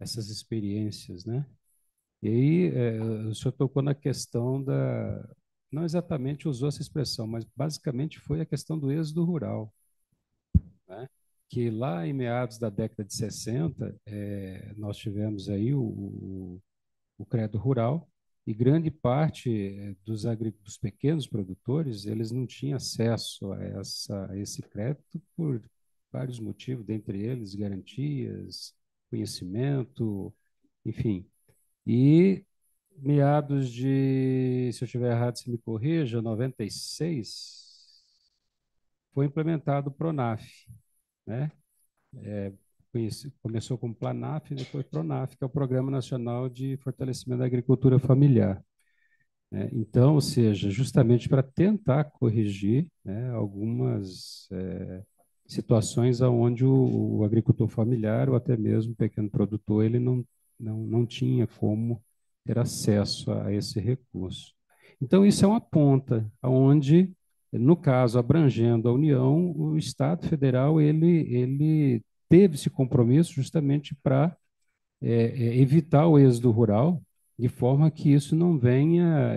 essas experiências, né? E aí, o senhor tocou na questão da, não exatamente usou essa expressão, mas basicamente foi a questão do êxodo rural, né? Que lá em meados da década de 60, nós tivemos aí o Credo Rural, e grande parte dos pequenos produtores, eles não tinham acesso a esse crédito por vários motivos, dentre eles garantias, conhecimento, enfim. E meados de, se eu estiver errado, se me corrija, 96, foi implementado o PRONAF, né? Começou como PLANAF e depois PRONAF, que é o Programa Nacional de Fortalecimento da Agricultura Familiar. Então, ou seja, justamente para tentar corrigir, né, algumas situações onde o agricultor familiar ou até mesmo o pequeno produtor ele não tinha como ter acesso a esse recurso. Então, isso é uma ponta onde, no caso, abrangendo a União, o Estado Federal ele teve esse compromisso justamente para evitar o êxodo rural, de forma que isso não venha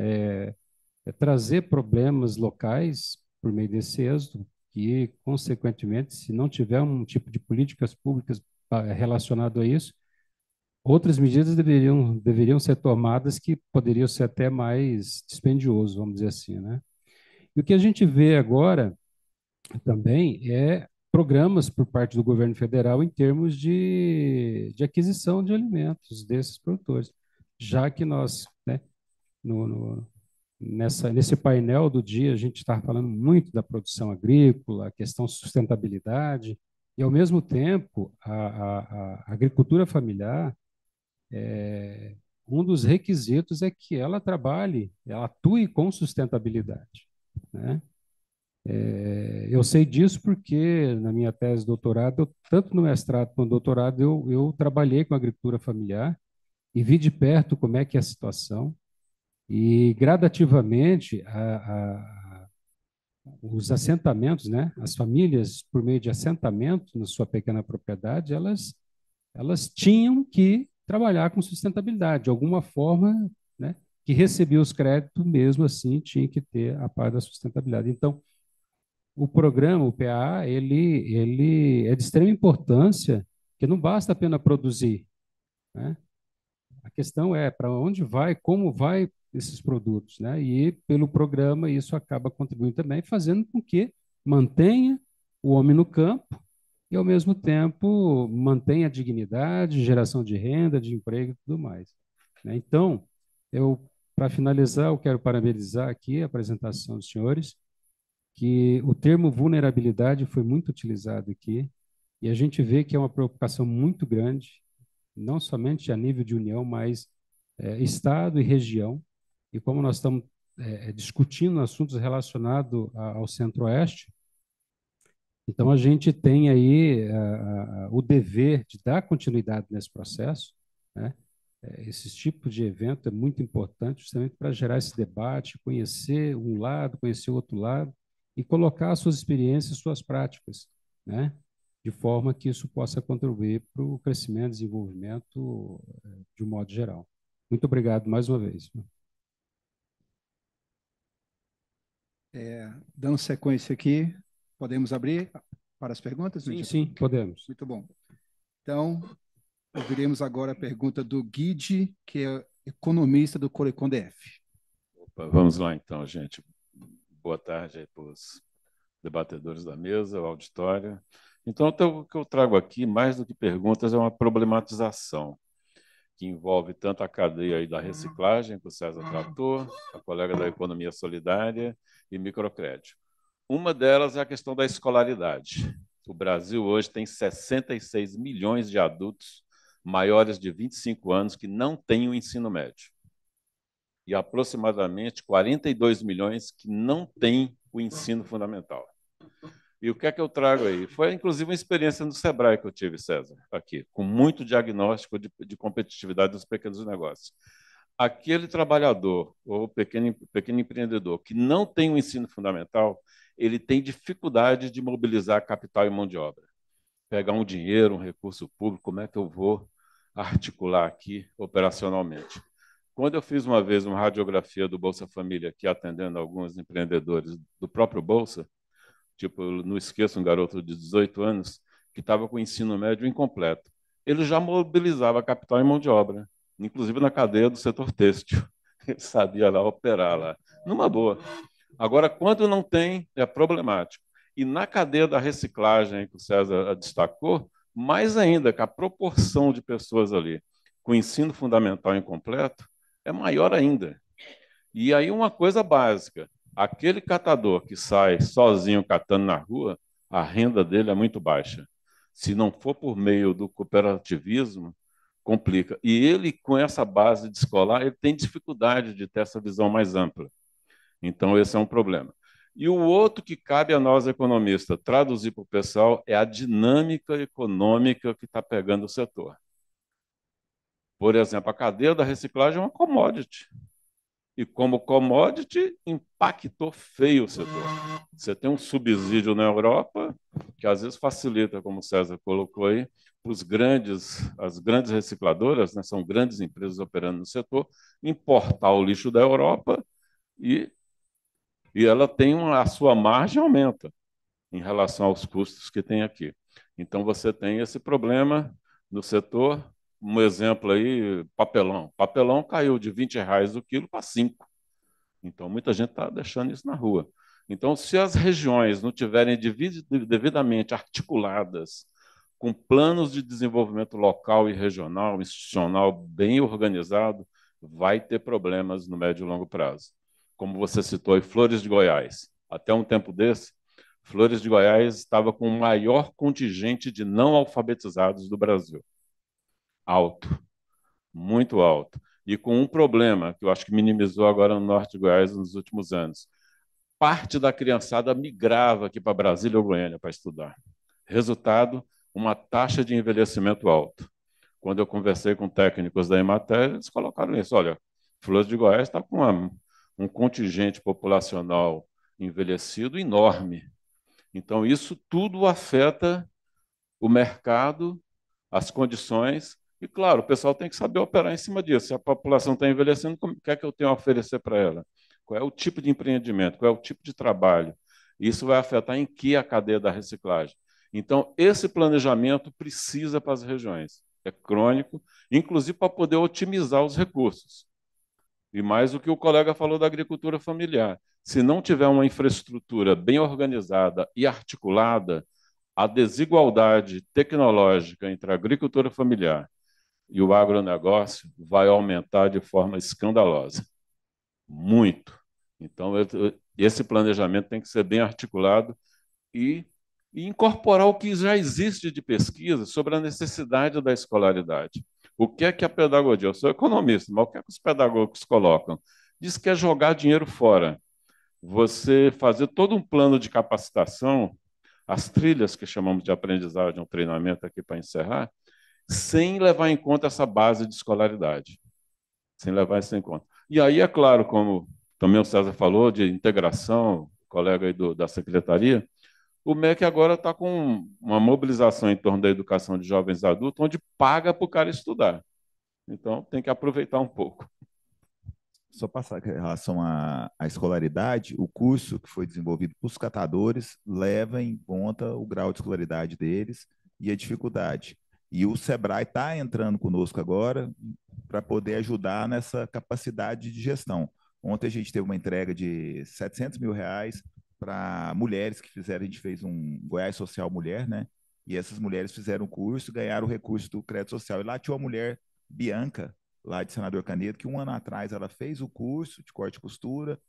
trazer problemas locais por meio desse êxodo, que, consequentemente, se não tiver um tipo de políticas públicas relacionado a isso, outras medidas deveriam ser tomadas que poderiam ser até mais dispendioso, vamos dizer assim, né? E o que a gente vê agora também é programas por parte do governo federal em termos de aquisição de alimentos desses produtores, já que nós, né, nesse painel do dia, a gente está falando muito da produção agrícola, a questão de sustentabilidade, e, ao mesmo tempo, a agricultura familiar, um dos requisitos é que ela trabalhe, ela atue com sustentabilidade, né? Eu sei disso porque, na minha tese de doutorado, tanto no mestrado quanto no doutorado, eu trabalhei com agricultura familiar e vi de perto como é que é a situação. E, gradativamente, os assentamentos, né, as famílias, por meio de assentamento na sua pequena propriedade, elas tinham que trabalhar com sustentabilidade, de alguma forma, né, que recebia os créditos, mesmo assim, tinha que ter a parte da sustentabilidade. Então, o programa, o PAA, ele é de extrema importância, que não basta apenas produzir, né? A questão é para onde vai, como vai esses produtos, né? E pelo programa isso acaba contribuindo também, fazendo com que mantenha o homem no campo e, ao mesmo tempo, mantenha a dignidade, geração de renda, de emprego e tudo mais, né? Então, para finalizar, eu quero parabenizar aqui a apresentação dos senhores, que o termo vulnerabilidade foi muito utilizado aqui, e a gente vê que é uma preocupação muito grande, não somente a nível de União, mas Estado e região. E como nós estamos discutindo assuntos relacionados ao Centro-Oeste, então a gente tem aí o dever de dar continuidade nesse processo, né? Esse tipo de evento é muito importante justamente para gerar esse debate, conhecer um lado, conhecer o outro lado e colocar suas experiências, suas práticas, né? De forma que isso possa contribuir para o crescimento e desenvolvimento de um modo geral. Muito obrigado mais uma vez. Dando sequência aqui, podemos abrir para as perguntas? Sim, sim, podemos. Muito bom. Então, ouviremos agora a pergunta do Guide, que é economista do Corecon DF. Opa, vamos lá, então, gente. Boa tarde para os debatedores da mesa, o auditório. Então, o que eu trago aqui, mais do que perguntas, é uma problematização que envolve tanto a cadeia aí da reciclagem, que o César tratou, a colega da economia solidária e microcrédito. Uma delas é a questão da escolaridade. O Brasil hoje tem 66 milhões de adultos maiores de 25 anos que não têm o ensino médio. E aproximadamente 42 milhões que não têm o ensino fundamental. E o que é que eu trago aí? Foi, inclusive, uma experiência no Sebrae que eu tive, César, aqui, com muito diagnóstico de competitividade dos pequenos negócios. Aquele trabalhador ou pequeno empreendedor que não tem o ensino fundamental, ele tem dificuldade de mobilizar capital e mão de obra. Pegar um dinheiro, um recurso público, como é que eu vou articular aqui operacionalmente? Quando eu fiz uma vez uma radiografia do Bolsa Família, aqui atendendo alguns empreendedores do próprio Bolsa, tipo, eu não esqueço um garoto de 18 anos que estava com o ensino médio incompleto. Ele já mobilizava capital e mão de obra, inclusive na cadeia do setor têxtil. Ele sabia lá operar lá, numa boa. Agora, quando não tem, é problemático. E na cadeia da reciclagem, que o César destacou, mais ainda, que a proporção de pessoas ali com ensino fundamental incompleto é maior ainda. E aí uma coisa básica, aquele catador que sai sozinho catando na rua, a renda dele é muito baixa. Se não for por meio do cooperativismo, complica. E ele, com essa base de escolar, ele tem dificuldade de ter essa visão mais ampla. Então, esse é um problema. E o outro que cabe a nós, economistas, traduzir para o pessoal é a dinâmica econômica que está pegando o setor. Por exemplo, a cadeia da reciclagem é uma commodity. E como commodity, impactou feio o setor. Você tem um subsídio na Europa, que às vezes facilita, como o César colocou aí, para as grandes recicladoras, né, são grandes empresas operando no setor, importar o lixo da Europa e ela tem a sua margem aumenta em relação aos custos que tem aqui. Então, você tem esse problema no setor. Um exemplo aí, papelão. Papelão caiu de R$ 20 o quilo para 5. Então, muita gente está deixando isso na rua. Então, se as regiões não tiverem devidamente articuladas, com planos de desenvolvimento local e regional, institucional bem organizado, vai ter problemas no médio e longo prazo. Como você citou aí, Flores de Goiás. Até um tempo desse, Flores de Goiás estava com o maior contingente de não alfabetizados do Brasil. Alto, muito alto. E com um problema que eu acho que minimizou agora no norte de Goiás nos últimos anos. Parte da criançada migrava aqui para Brasília ou Goiânia para estudar. Resultado, uma taxa de envelhecimento alto. Quando eu conversei com técnicos da Emater, eles colocaram isso. Olha, Flores de Goiás está com um contingente populacional envelhecido enorme. Então, isso tudo afeta o mercado, as condições. E, claro, o pessoal tem que saber operar em cima disso. Se a população está envelhecendo, o que é que eu tenho a oferecer para ela? Qual é o tipo de empreendimento? Qual é o tipo de trabalho? Isso vai afetar em que a cadeia da reciclagem? Então, esse planejamento precisa para as regiões. é crônico, inclusive para poder otimizar os recursos. E mais o que o colega falou da agricultura familiar. Se não tiver uma infraestrutura bem organizada e articulada, a desigualdade tecnológica entre a agricultura familiar e o agronegócio vai aumentar de forma escandalosa. Muito. Então, esse planejamento tem que ser bem articulado e incorporar o que já existe de pesquisa sobre a necessidade da escolaridade. O que é que a pedagogia? Eu sou economista, mas o que é que os pedagogos colocam? Diz que é jogar dinheiro fora. Você fazer todo um plano de capacitação, as trilhas que chamamos de aprendizagem, um treinamento aqui para encerrar, sem levar em conta essa base de escolaridade. Sem levar isso em conta. E aí, é claro, como também o César falou, de integração, colega aí da secretaria, o MEC agora está com uma mobilização em torno da educação de jovens adultos, onde paga para o cara estudar. Então, tem que aproveitar um pouco. Só passar em relação à escolaridade, o curso que foi desenvolvido para os catadores leva em conta o grau de escolaridade deles e a dificuldade. E o Sebrae está entrando conosco agora para poder ajudar nessa capacidade de gestão. Ontem a gente teve uma entrega de R$ 700 mil para mulheres que fizeram, a gente fez um Goiás Social Mulher, né? E essas mulheres fizeram o curso, ganharam o recurso do crédito social. E lá tinha uma mulher, Bianca, lá de Senador Canedo, que um ano atrás ela fez o curso de corte e costura,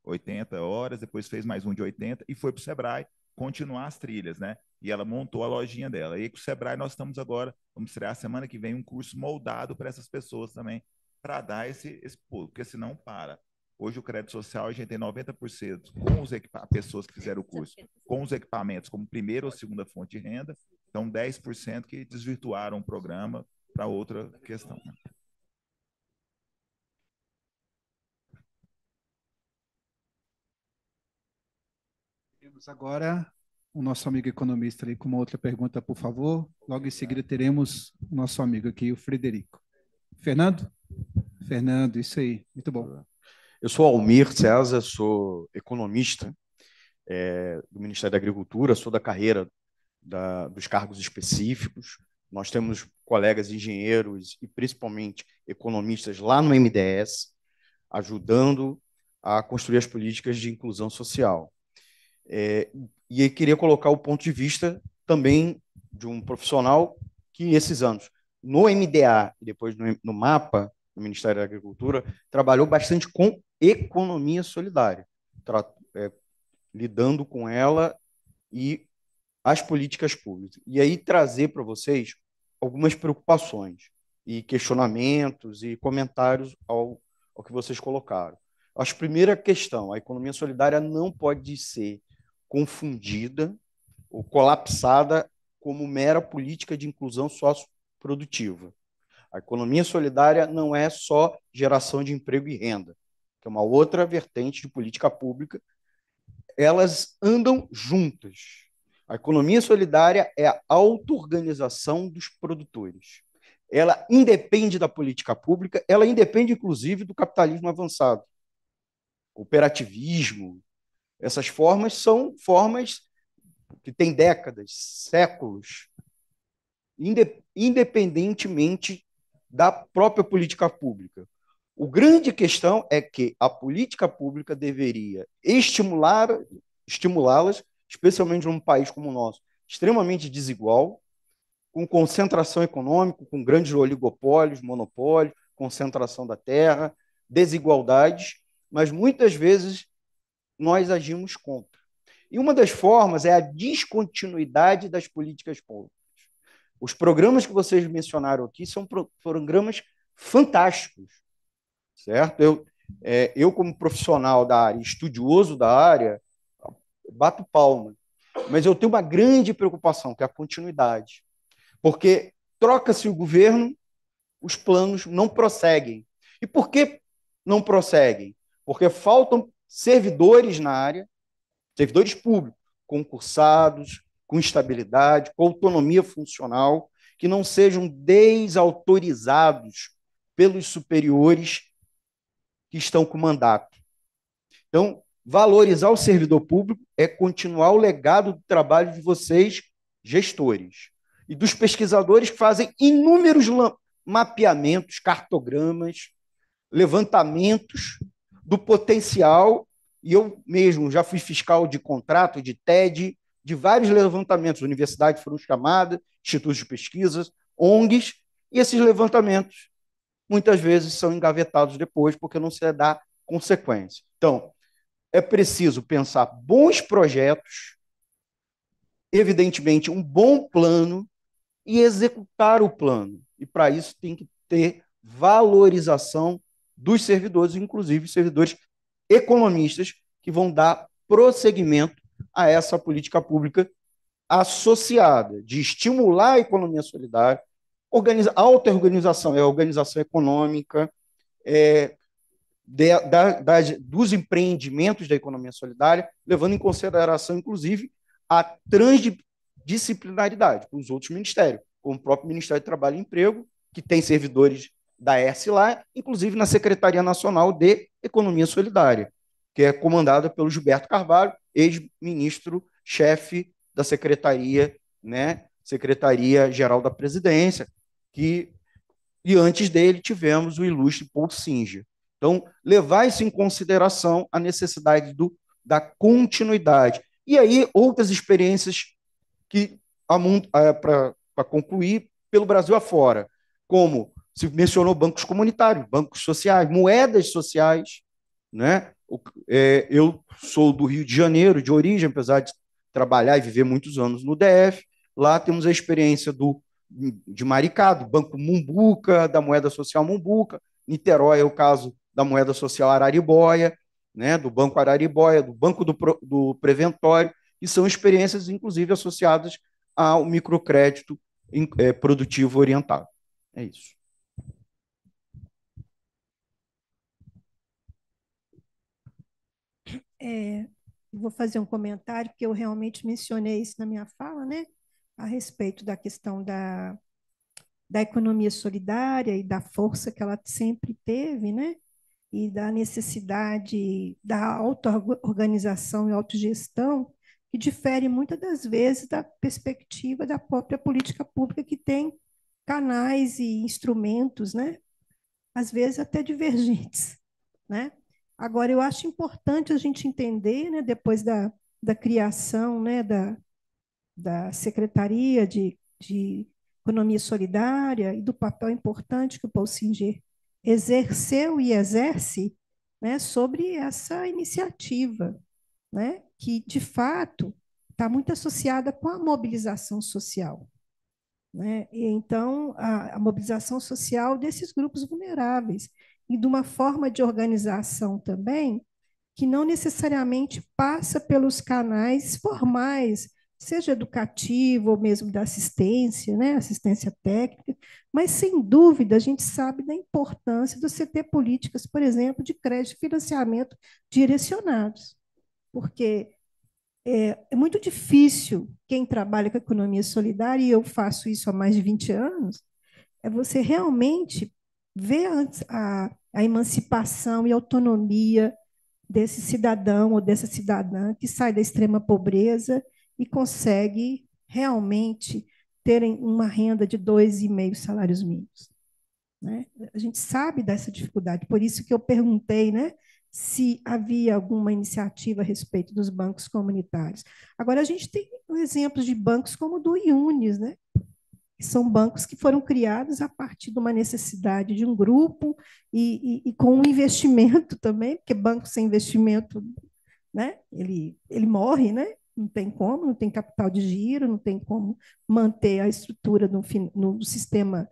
80 horas, depois fez mais um de 80 e foi para o Sebrae continuar as trilhas, né? E ela montou a lojinha dela. E com o Sebrae nós estamos agora, vamos estrear semana que vem um curso moldado para essas pessoas também, para dar esse pulo, porque senão para. Hoje o crédito social a gente tem 90% com os pessoas que fizeram o curso, com os equipamentos como primeira ou segunda fonte de renda, então 10% que desvirtuaram o programa para outra questão, né? Temos agora o nosso amigo economista ali com uma outra pergunta, por favor. Logo em seguida teremos o nosso amigo aqui, o Frederico. Fernando? Fernando, isso aí. Muito bom. Eu sou Almir César, sou economista do Ministério da Agricultura, sou da carreira dos cargos específicos. Nós temos colegas engenheiros e principalmente economistas lá no MDS, ajudando a construir as políticas de inclusão social. E eu queria colocar o ponto de vista também de um profissional que, esses anos, no MDA e depois no MAPA, no Ministério da Agricultura, trabalhou bastante com economia solidária, lidando com ela e as políticas públicas. E aí trazer para vocês algumas preocupações e questionamentos e comentários ao que vocês colocaram. Acho que a primeira questão, a economia solidária não pode ser confundida ou colapsada como mera política de inclusão socioprodutiva. A economia solidária não é só geração de emprego e renda, que é uma outra vertente de política pública. Elas andam juntas. A economia solidária é a auto-organização dos produtores. Ela independe da política pública, ela independe, inclusive, do capitalismo avançado. Cooperativismo, essas formas são formas que têm décadas, séculos, independentemente da própria política pública. A grande questão é que a política pública deveria estimulá-las, especialmente num país como o nosso, extremamente desigual, com concentração econômica, com grandes oligopólios, monopólios, concentração da terra, desigualdades, mas muitas vezes nós agimos contra. E uma das formas é a descontinuidade das políticas públicas. Os programas que vocês mencionaram aqui são programas fantásticos, certo? Eu como profissional da área, estudioso da área, bato palma, mas eu tenho uma grande preocupação, que é a continuidade, porque troca-se o governo, os planos não prosseguem. E por que não prosseguem? Porque faltam servidores na área, servidores públicos, concursados, com estabilidade, com autonomia funcional, que não sejam desautorizados pelos superiores que estão com mandato. Então, valorizar o servidor público é continuar o legado do trabalho de vocês, gestores. e dos pesquisadores que fazem inúmeros mapeamentos, cartogramas, levantamentos do potencial, e eu mesmo já fui fiscal de contrato, de TED, de vários levantamentos, universidades foram chamadas, institutos de pesquisa, ONGs, e esses levantamentos muitas vezes são engavetados depois, porque não se dá consequência. Então, é preciso pensar bons projetos, evidentemente, um bom plano e executar o plano. E, para isso, tem que ter valorização dos servidores, inclusive servidores economistas, que vão dar prosseguimento a essa política pública associada de estimular a economia solidária, auto-organização, a organização econômica, dos empreendimentos da economia solidária, levando em consideração, inclusive, a transdisciplinaridade com os outros ministérios, como o próprio Ministério do Trabalho e Emprego, que tem servidores da ERSE lá, inclusive na Secretaria Nacional de Economia Solidária, que é comandada pelo Gilberto Carvalho, ex-ministro-chefe da Secretaria, né, Secretaria-Geral da Presidência, e antes dele tivemos o ilustre Paul Singer. Então, levar isso em consideração a necessidade da continuidade. E aí, outras experiências que, para concluir, pelo Brasil afora, como se mencionou bancos comunitários, bancos sociais, moedas sociais, né? Eu sou do Rio de Janeiro, de origem, apesar de trabalhar e viver muitos anos no DF. Lá temos a experiência de Maricá, do Banco Mumbuca, da moeda social Mumbuca. Niterói é o caso da moeda social Araribóia, né? Do Banco Araribóia, do Banco do Preventório, e são experiências, inclusive, associadas ao microcrédito produtivo orientado. É isso. Vou fazer um comentário, porque eu realmente mencionei isso na minha fala, né? A respeito da questão da economia solidária e da força que ela sempre teve, né? E da necessidade da auto-organização e autogestão, que difere muitas das vezes da perspectiva da própria política pública, que tem canais e instrumentos, né? Às vezes até divergentes, né? Agora, eu acho importante a gente entender, né, depois da criação, né, da Secretaria de Economia Solidária e do papel importante que o Paul Singer exerceu e exerce, né, sobre essa iniciativa, né, que, de fato, está muito associada com a mobilização social. Né? E, então, a mobilização social desses grupos vulneráveis e de uma forma de organização também que não necessariamente passa pelos canais formais, seja educativo ou mesmo da assistência, né? Assistência técnica, mas, sem dúvida, a gente sabe da importância de você ter políticas, por exemplo, de crédito e financiamento direcionados, porque é muito difícil quem trabalha com a economia solidária, e eu faço isso há mais de 20 anos, é você realmente ver a emancipação e autonomia desse cidadão ou dessa cidadã que sai da extrema pobreza e consegue realmente terem uma renda de 2,5 salários mínimos. Né? A gente sabe dessa dificuldade, por isso que eu perguntei, né, se havia alguma iniciativa a respeito dos bancos comunitários. Agora, a gente tem exemplos de bancos como o do Yunis, né? Que são bancos que foram criados a partir de uma necessidade de um grupo e com um investimento também, porque banco sem investimento, né? Ele morre, né? Não tem como, não tem capital de giro, não tem como manter a estrutura no sistema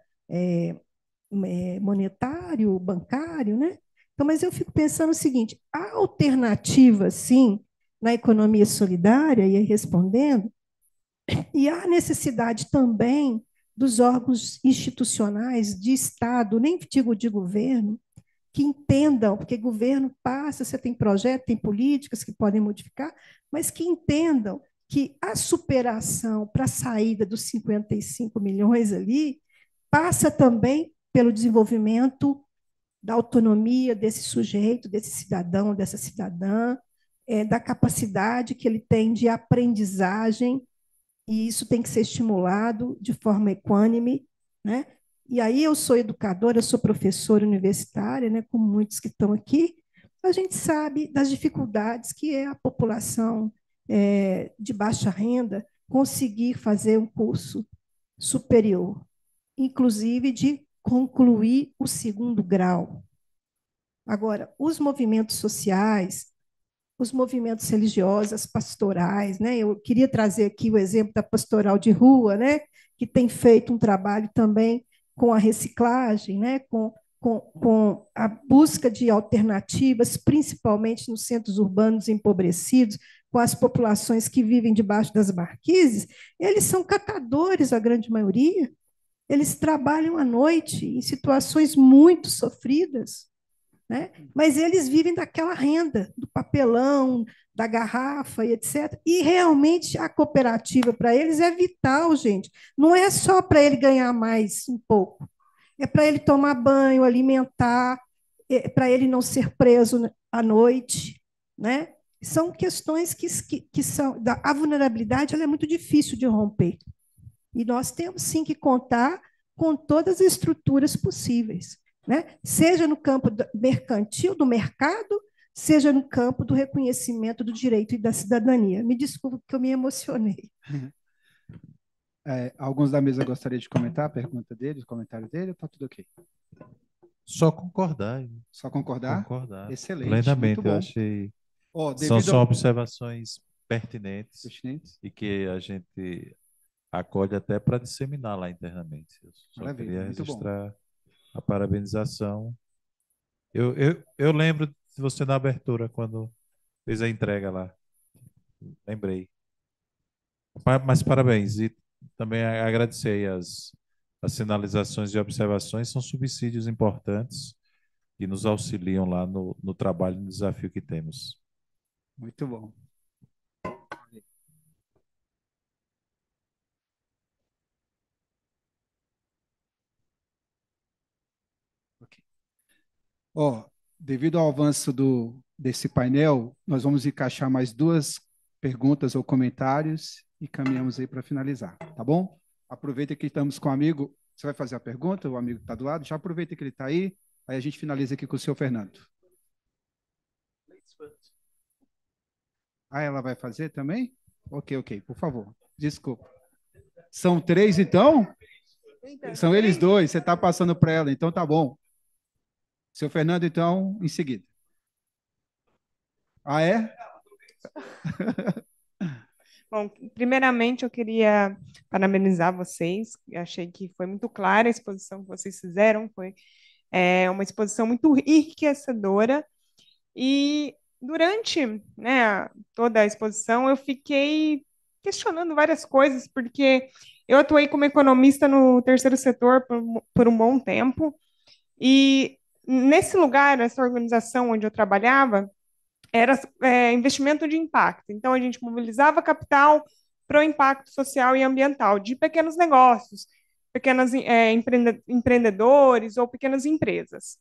monetário, bancário, né? Então, mas eu fico pensando o seguinte: a alternativa, sim, na economia solidária, e aí respondendo, e há necessidade também dos órgãos institucionais de Estado, nem digo de governo, que entendam, porque governo passa, você tem projeto, tem políticas que podem modificar, mas que entendam que a superação para a saída dos 55 milhões ali passa também pelo desenvolvimento da autonomia desse sujeito, desse cidadão, dessa cidadã, da capacidade que ele tem de aprendizagem e isso tem que ser estimulado de forma equânime, né? E aí eu sou educadora, sou professora universitária, né, como muitos que estão aqui, a gente sabe das dificuldades que é a população de baixa renda conseguir fazer um curso superior, inclusive de concluir o segundo grau. Agora, os movimentos sociais, os movimentos religiosos, as pastorais, né? Eu queria trazer aqui o exemplo da pastoral de rua, né? Que tem feito um trabalho também com a reciclagem, né? Com a busca de alternativas, principalmente nos centros urbanos empobrecidos, com as populações que vivem debaixo das marquises. Eles são catadores, a grande maioria. Eles trabalham à noite em situações muito sofridas, né? Mas eles vivem daquela renda, do papelão, da garrafa e etc. E realmente a cooperativa para eles é vital, gente. Não é só para ele ganhar mais um pouco, é para ele tomar banho, alimentar, para ele não ser preso à noite, né? São questões que são. A vulnerabilidade ela é muito difícil de romper. E nós temos sim que contar com todas as estruturas possíveis, né? Seja no campo mercantil, do mercado, seja no campo do reconhecimento do direito e da cidadania. Me desculpe que eu me emocionei. Alguns da mesa gostariam de comentar a pergunta dele, o comentário dele, ou está tudo ok? Só concordar. Só concordar? Concordar. Excelente, Plenamente, muito bom. eu achei. Oh, são observações pertinentes e que a gente acolhe até para disseminar lá internamente. Eu só Maravilha, queria muito registrar bom. a parabenização. Eu lembro de você na abertura, quando fez a entrega lá. Lembrei. Mas parabéns. E também agradecer as sinalizações e observações, são subsídios importantes que nos auxiliam lá no trabalho e no desafio que temos. Muito bom. Okay. Devido ao avanço desse painel, nós vamos encaixar mais 2 perguntas ou comentários e caminhamos aí para finalizar, tá bom? Aproveita que estamos com o amigo. Você vai fazer a pergunta? O amigo está do lado? Já aproveita que ele está aí a gente finaliza aqui com o senhor Fernando. Ela vai fazer também? Ok, por favor. Desculpa. São 3, então? São eles 2, você está passando para ela, então tá bom. Seu Fernando, então, em seguida. É? Bom, primeiramente eu queria parabenizar vocês. Eu achei que foi muito clara a exposição que vocês fizeram, foi uma exposição muito enriquecedora. E durante, né, toda a exposição eu fiquei questionando várias coisas, porque eu atuei como economista no terceiro setor por um bom tempo, e nesse lugar, nessa organização onde eu trabalhava, era investimento de impacto. Então, a gente mobilizava capital para o impacto social e ambiental de pequenos negócios, pequenos empreendedores ou pequenas empresas.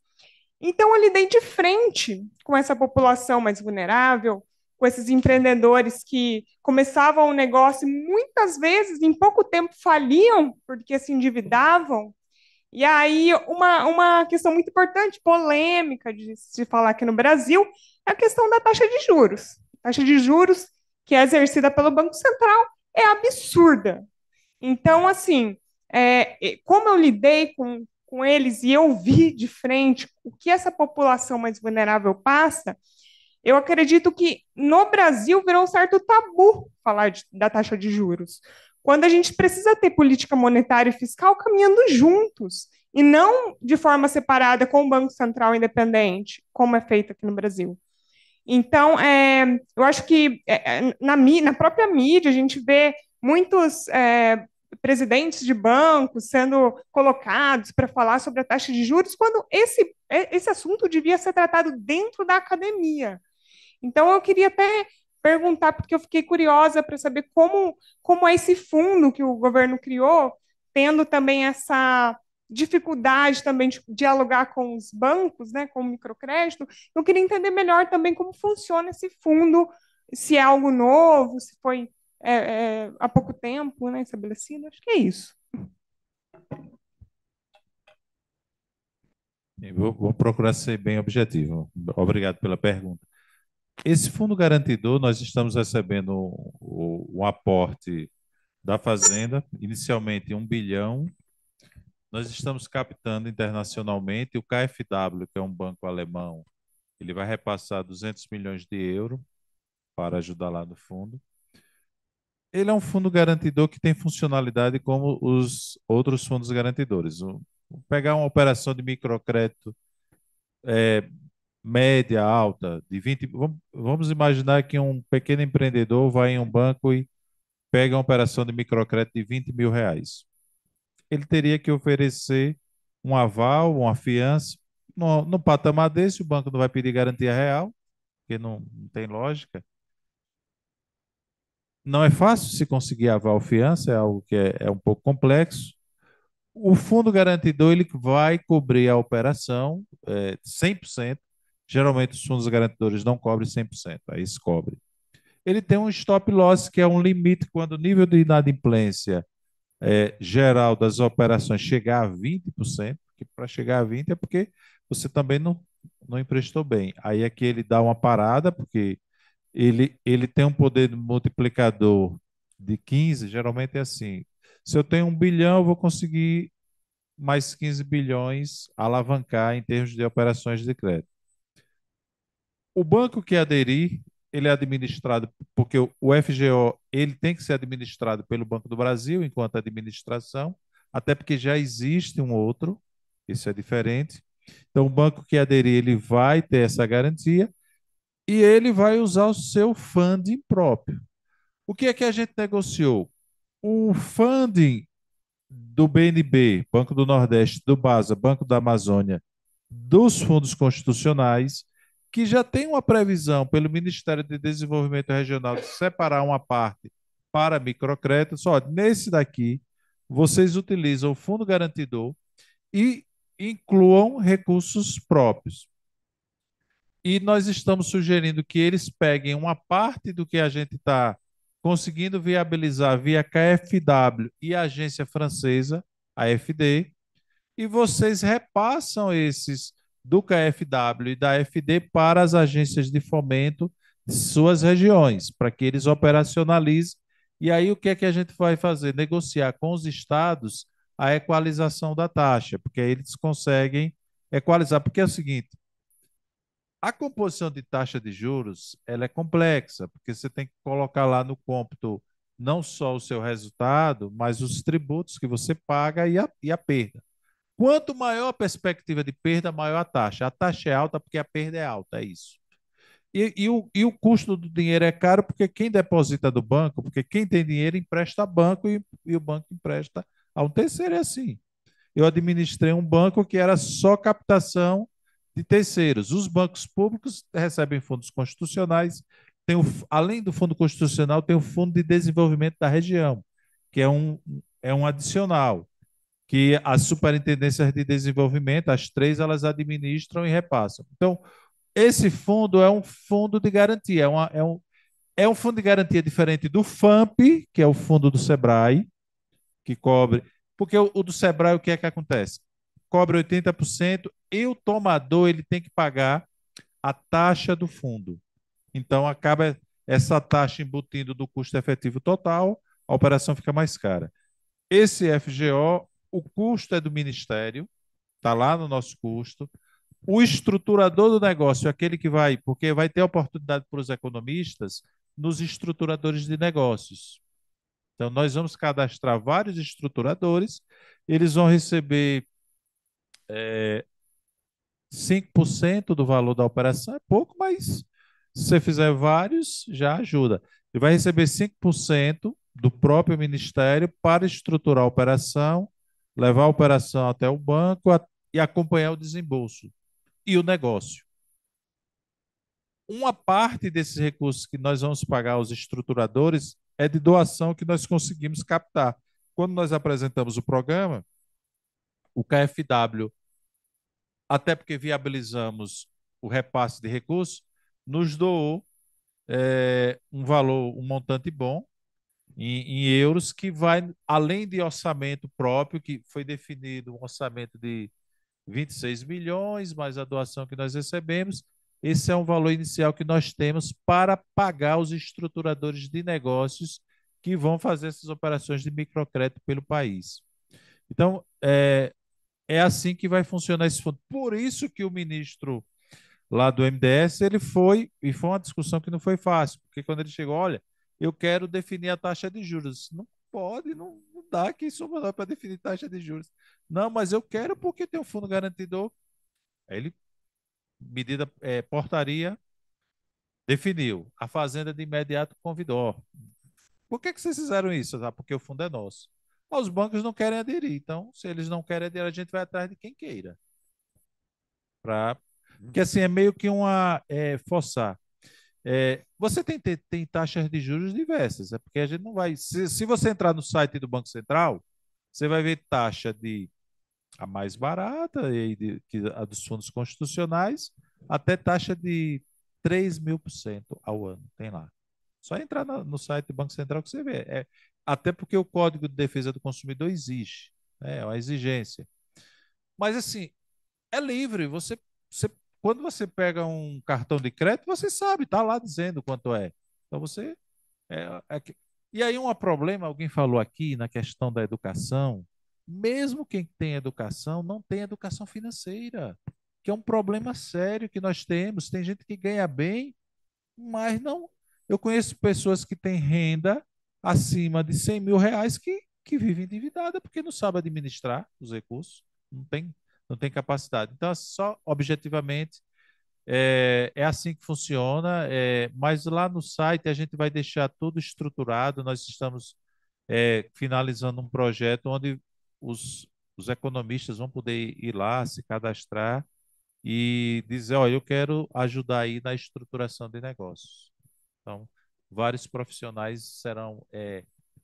Então, eu lidei de frente com essa população mais vulnerável, com esses empreendedores que começavam um negócio e muitas vezes, em pouco tempo, faliam porque se endividavam. E aí, uma questão muito importante, polêmica de se falar aqui no Brasil, é a questão da taxa de juros. A taxa de juros que é exercida pelo Banco Central é absurda. Então, assim, como eu lidei com eles e eu vi de frente o que essa população mais vulnerável passa, eu acredito que no Brasil virou um certo tabu falar da taxa de juros, quando a gente precisa ter política monetária e fiscal caminhando juntos, e não de forma separada com o Banco Central independente, como é feito aqui no Brasil. Então, eu acho que na própria mídia a gente vê muitos presidentes de bancos sendo colocados para falar sobre a taxa de juros, quando esse assunto devia ser tratado dentro da academia. Então, eu queria até perguntar, porque eu fiquei curiosa para saber como é esse fundo que o governo criou, tendo também essa dificuldade também de dialogar com os bancos, né, com o microcrédito. Eu queria entender melhor também como funciona esse fundo, se é algo novo, se foi há pouco tempo, né, estabelecido. Acho que é isso. Vou procurar ser bem objetivo. Obrigado pela pergunta. Esse fundo garantidor, nós estamos recebendo um aporte da Fazenda, inicialmente 1 bilhão. Nós estamos captando internacionalmente o KfW, que é um banco alemão, ele vai repassar 200 milhões de euros para ajudar lá no fundo. Ele é um fundo garantidor que tem funcionalidade como os outros fundos garantidores. Pegar uma operação de microcrédito é, média, alta, de 20. Vamos imaginar que um pequeno empreendedor vai em um banco e pega uma operação de microcrédito de 20 mil reais. Ele teria que oferecer um aval, uma fiança. No patamar desse, o banco não vai pedir garantia real, porque não tem lógica. Não é fácil se conseguir aval ou fiança, é algo que é um pouco complexo. O fundo garantidor ele vai cobrir a operação 100%. Geralmente os fundos garantidores não cobrem 100%, aí se cobre. Ele tem um stop loss, que é um limite quando o nível de inadimplência geral das operações chegar a 20%, que para chegar a 20% é porque você também não emprestou bem. Aí é que ele dá uma parada, porque ele tem um poder multiplicador de 15, geralmente é assim. Se eu tenho 1 bilhão, eu vou conseguir mais 15 bilhões alavancar em termos de operações de crédito. O banco que aderir, ele é administrado, porque o FGO ele tem que ser administrado pelo Banco do Brasil enquanto administração, até porque já existe um outro, isso é diferente. Então, o banco que aderir, ele vai ter essa garantia e ele vai usar o seu funding próprio. O que é que a gente negociou? O funding do BNB, Banco do Nordeste, do BASA, Banco da Amazônia, dos fundos constitucionais, que já tem uma previsão pelo Ministério de Desenvolvimento Regional de separar uma parte para microcrédito. Só nesse daqui, vocês utilizam o fundo garantidor e incluam recursos próprios. E nós estamos sugerindo que eles peguem uma parte do que a gente está conseguindo viabilizar via KfW e a agência francesa, a FD, e vocês repassam esses do KfW e da FD para as agências de fomento de suas regiões, para que eles operacionalizem. E aí o que é que a gente vai fazer? Negociar com os estados a equalização da taxa, porque aí eles conseguem equalizar. Porque é o seguinte, a composição de taxa de juros, ela é complexa, porque você tem que colocar lá no cômputo não só o seu resultado, mas os tributos que você paga e a perda. Quanto maior a perspectiva de perda, maior a taxa. A taxa é alta porque a perda é alta, é isso. E o custo do dinheiro é caro porque quem deposita do banco, porque quem tem dinheiro empresta a banco e o banco empresta a um terceiro, é assim. Eu administrei um banco que era só captação de terceiros. Os bancos públicos recebem fundos constitucionais, além do fundo constitucional, tem o Fundo de Desenvolvimento da Região, que é um adicional, que as superintendências de desenvolvimento, as três, elas administram e repassam. Então, esse fundo é um fundo de garantia, é um fundo de garantia diferente do FAMP, que é o fundo do Sebrae, que cobre. Porque o do Sebrae, o que é que acontece? Cobre 80% e o tomador ele tem que pagar a taxa do fundo. Então, acaba essa taxa embutindo do custo efetivo total, a operação fica mais cara. Esse FGO, o custo é do Ministério, está lá no nosso custo. O estruturador do negócio, aquele que vai, porque vai ter oportunidade para os economistas nos estruturadores de negócios. Então, nós vamos cadastrar vários estruturadores, eles vão receber 5% do valor da operação, é pouco, mas se você fizer vários, já ajuda. Ele vai receber 5% do próprio Ministério para estruturar a operação, levar a operação até o banco e acompanhar o desembolso e o negócio. Uma parte desses recursos que nós vamos pagar aos estruturadores é de doação que nós conseguimos captar. Quando nós apresentamos o programa, o KfW, até porque viabilizamos o repasse de recursos, nos doou um valor, um montante bom, em euros, que vai, além de orçamento próprio, que foi definido um orçamento de 26 milhões, mais a doação que nós recebemos. Esse é um valor inicial que nós temos para pagar os estruturadores de negócios que vão fazer essas operações de microcrédito pelo país. Então, é assim que vai funcionar esse fundo. Por isso que o ministro lá do MDS, ele foi, e foi uma discussão que não foi fácil, porque quando ele chegou, olha, eu quero definir a taxa de juros. Não pode, não dá, quem somos nós para definir taxa de juros? Não, mas eu quero porque tem um fundo garantidor. Aí ele, medida, portaria, definiu. A Fazenda de imediato convidou. Por que vocês fizeram isso? Ah, porque o fundo é nosso. Os bancos não querem aderir. Então, se eles não querem aderir, a gente vai atrás de quem queira. Porque assim, é meio que uma forçar. Você tem taxas de juros diversas, é porque a gente não vai. Se você entrar no site do Banco Central, você vai ver taxa de a mais barata, a dos fundos constitucionais, até taxa de 3.000% ao ano. Tem lá. Só entrar no site do Banco Central que você vê. Até porque o Código de Defesa do Consumidor existe, né? É uma exigência. Mas assim, é livre. Quando você pega um cartão de crédito, você sabe, está lá dizendo quanto é. Então você. E aí, um problema, alguém falou aqui na questão da educação, mesmo quem tem educação, não tem educação financeira, que é um problema sério que nós temos. Tem gente que ganha bem, mas não. Eu conheço pessoas que têm renda acima de 100 mil reais que vivem endividada porque não sabe administrar os recursos, não tem capacidade. Então, só objetivamente, é assim que funciona, mas lá no site a gente vai deixar tudo estruturado. Nós estamos finalizando um projeto onde os economistas vão poder ir lá, se cadastrar e dizer, olha, eu quero ajudar aí na estruturação de negócios. Então, vários profissionais serão,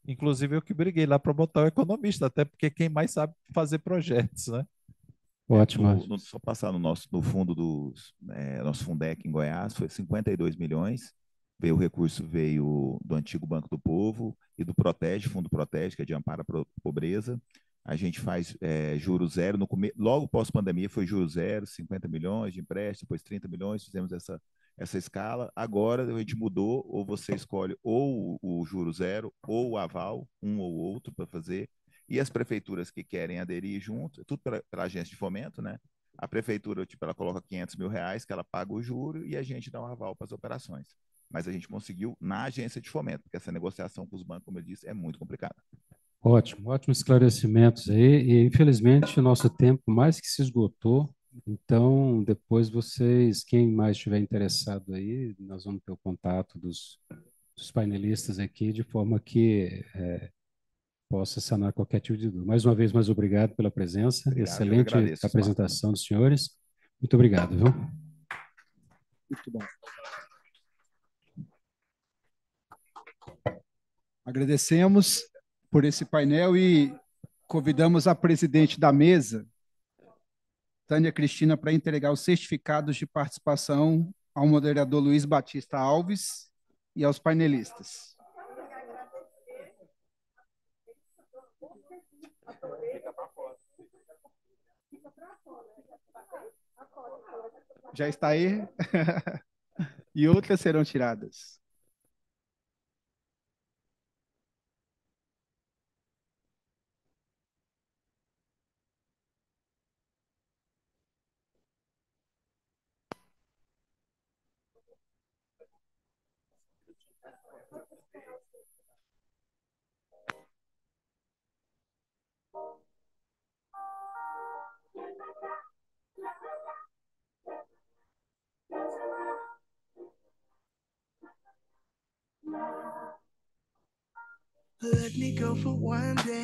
inclusive eu que briguei lá para botar o economista, até porque quem mais sabe fazer projetos, né? Ótimo. Só passar no fundo nosso Fundec em Goiás, foi 52 milhões. O recurso veio do antigo Banco do Povo e do Protege, Fundo Protege, que é de amparo à pobreza. A gente faz juros zero. Logo pós-pandemia foi juros zero, 50 milhões de empréstimo, depois 30 milhões, fizemos essa escala. Agora a gente mudou, ou você escolhe ou o juro zero ou o aval, um ou outro para fazer. E as prefeituras que querem aderir junto, tudo pela agência de fomento, né? A prefeitura, ela coloca 500 mil reais, que ela paga o juro, e a gente dá um aval para as operações. Mas a gente conseguiu na agência de fomento, porque essa negociação com os bancos, como eu disse, é muito complicada. Ótimos esclarecimentos aí. E, infelizmente, o nosso tempo mais que se esgotou. Então, depois vocês, quem mais estiver interessado aí, nós vamos ter o contato dos painelistas aqui, de forma que possa sanar qualquer tipo de dúvida. Mais uma vez, mais obrigado pela presença. Obrigado, Excelente apresentação dos senhores. Muito obrigado, viu? Muito bom. Agradecemos por esse painel e convidamos a presidente da mesa, Tânia Cristina, para entregar os certificados de participação ao moderador Luiz Batista Alves e aos painelistas. Já está aí? E outras serão tiradas. Let me go for one day.